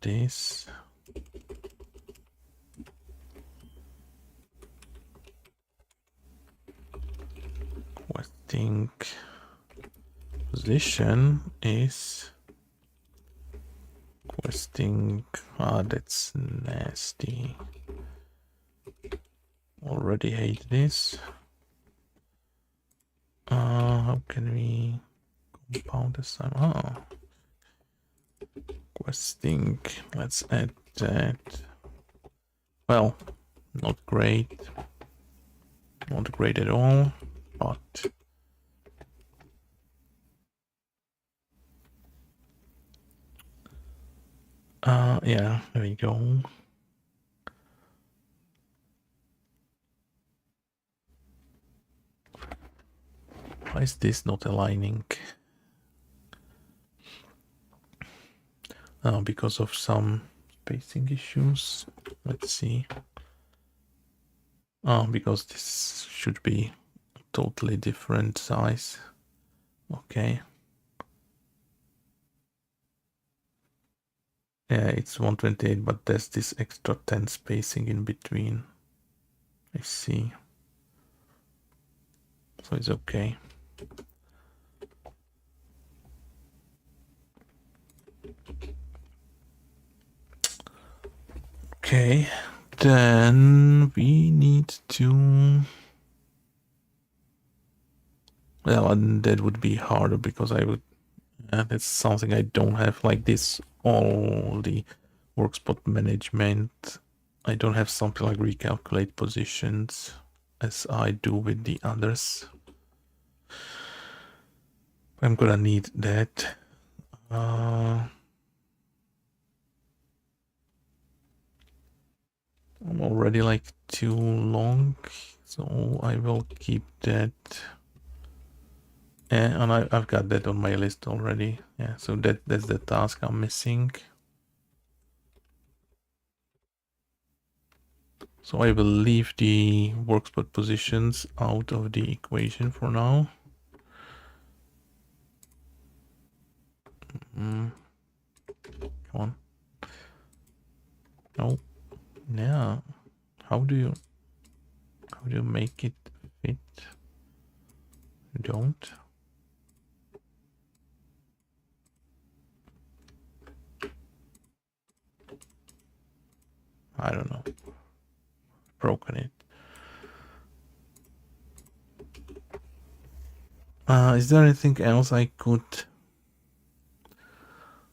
this questing position is questing. Ah, that's nasty. Already hate this. How can we compound this time? Oh, questing. Let's add that. Well, not great. Not great at all, but yeah, there we go. Why is this not aligning? Oh, because of some spacing issues. Let's see. Oh, because this should be totally different size. Okay. Yeah, it's 128, but there's this extra 10 spacing in between. I see. So it's okay. Okay, then we need to... Well, and that would be harder because I would... that's something I don't have like this. All the work spot management. I don't have something like recalculate positions as I do with the others. I'm gonna need that. I'm already like too long, so I will keep that. And I've got that on my list already. Yeah, so that's the task I'm missing. So I will leave the work spot positions out of the equation for now. Come on. No. Yeah. How do you make it fit? You don't. I don't know. Broken it. Is there anything else I could...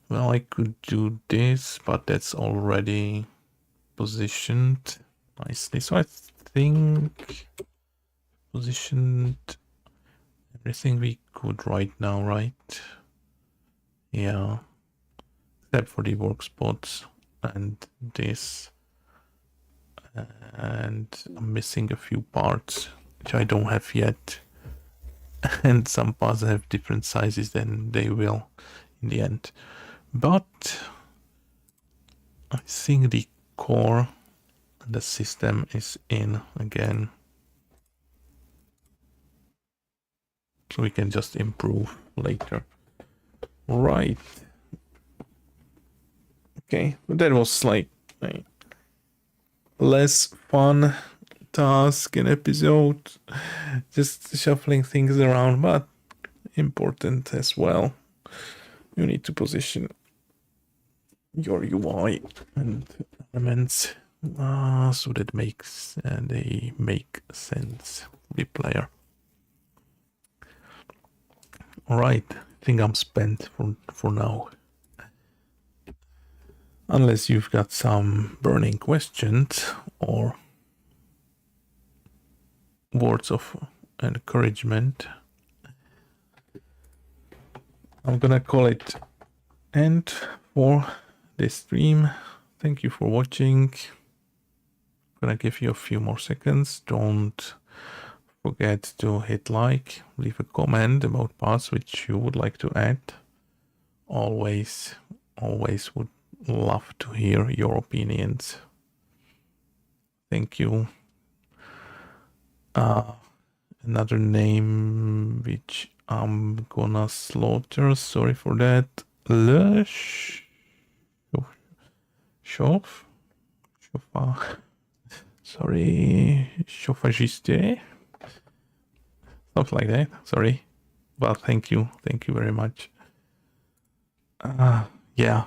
Well, I could do this, but that's already positioned nicely. So I think positioned everything we could right now, right? Yeah. Except for the work spots and this. And I'm missing a few parts which I don't have yet. And some parts have different sizes than they will in the end. But I think the core and the system is in again. So we can just improve later. Right. Okay, but that was like a less fun task and episode. Just shuffling things around, but important as well. You need to position your UI and elements so that makes they make sense for the player. All right, I think I'm spent for now. Unless you've got some burning questions or words of encouragement, I'm gonna call it end for this stream. Thank you for watching. I'm gonna give you a few more seconds. Don't forget to hit like, leave a comment about parts which you would like to add. Always would love to hear your opinions. Thank you. Another name which I'm gonna slaughter, sorry for that. Le Chauffe? Sorry, chauffagiste? Something like that, sorry. Well, thank you very much. Yeah.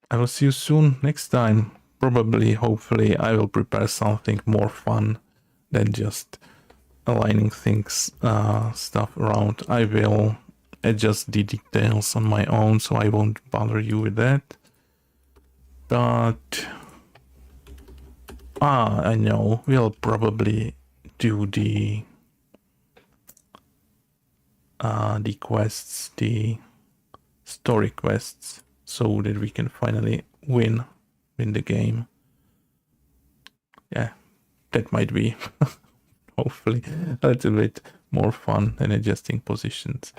I will see you soon next time. Probably, hopefully, I will prepare something more fun than just aligning things, stuff around. I will adjust the details on my own, so I won't bother you with that. But I know we'll probably do the quests, the story quests, so that we can finally win the game. Yeah, that might be hopefully a little bit more fun and adjusting positions.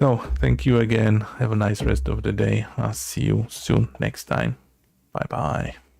So thank you again. Have a nice rest of the day. I'll see you soon next time. Bye bye.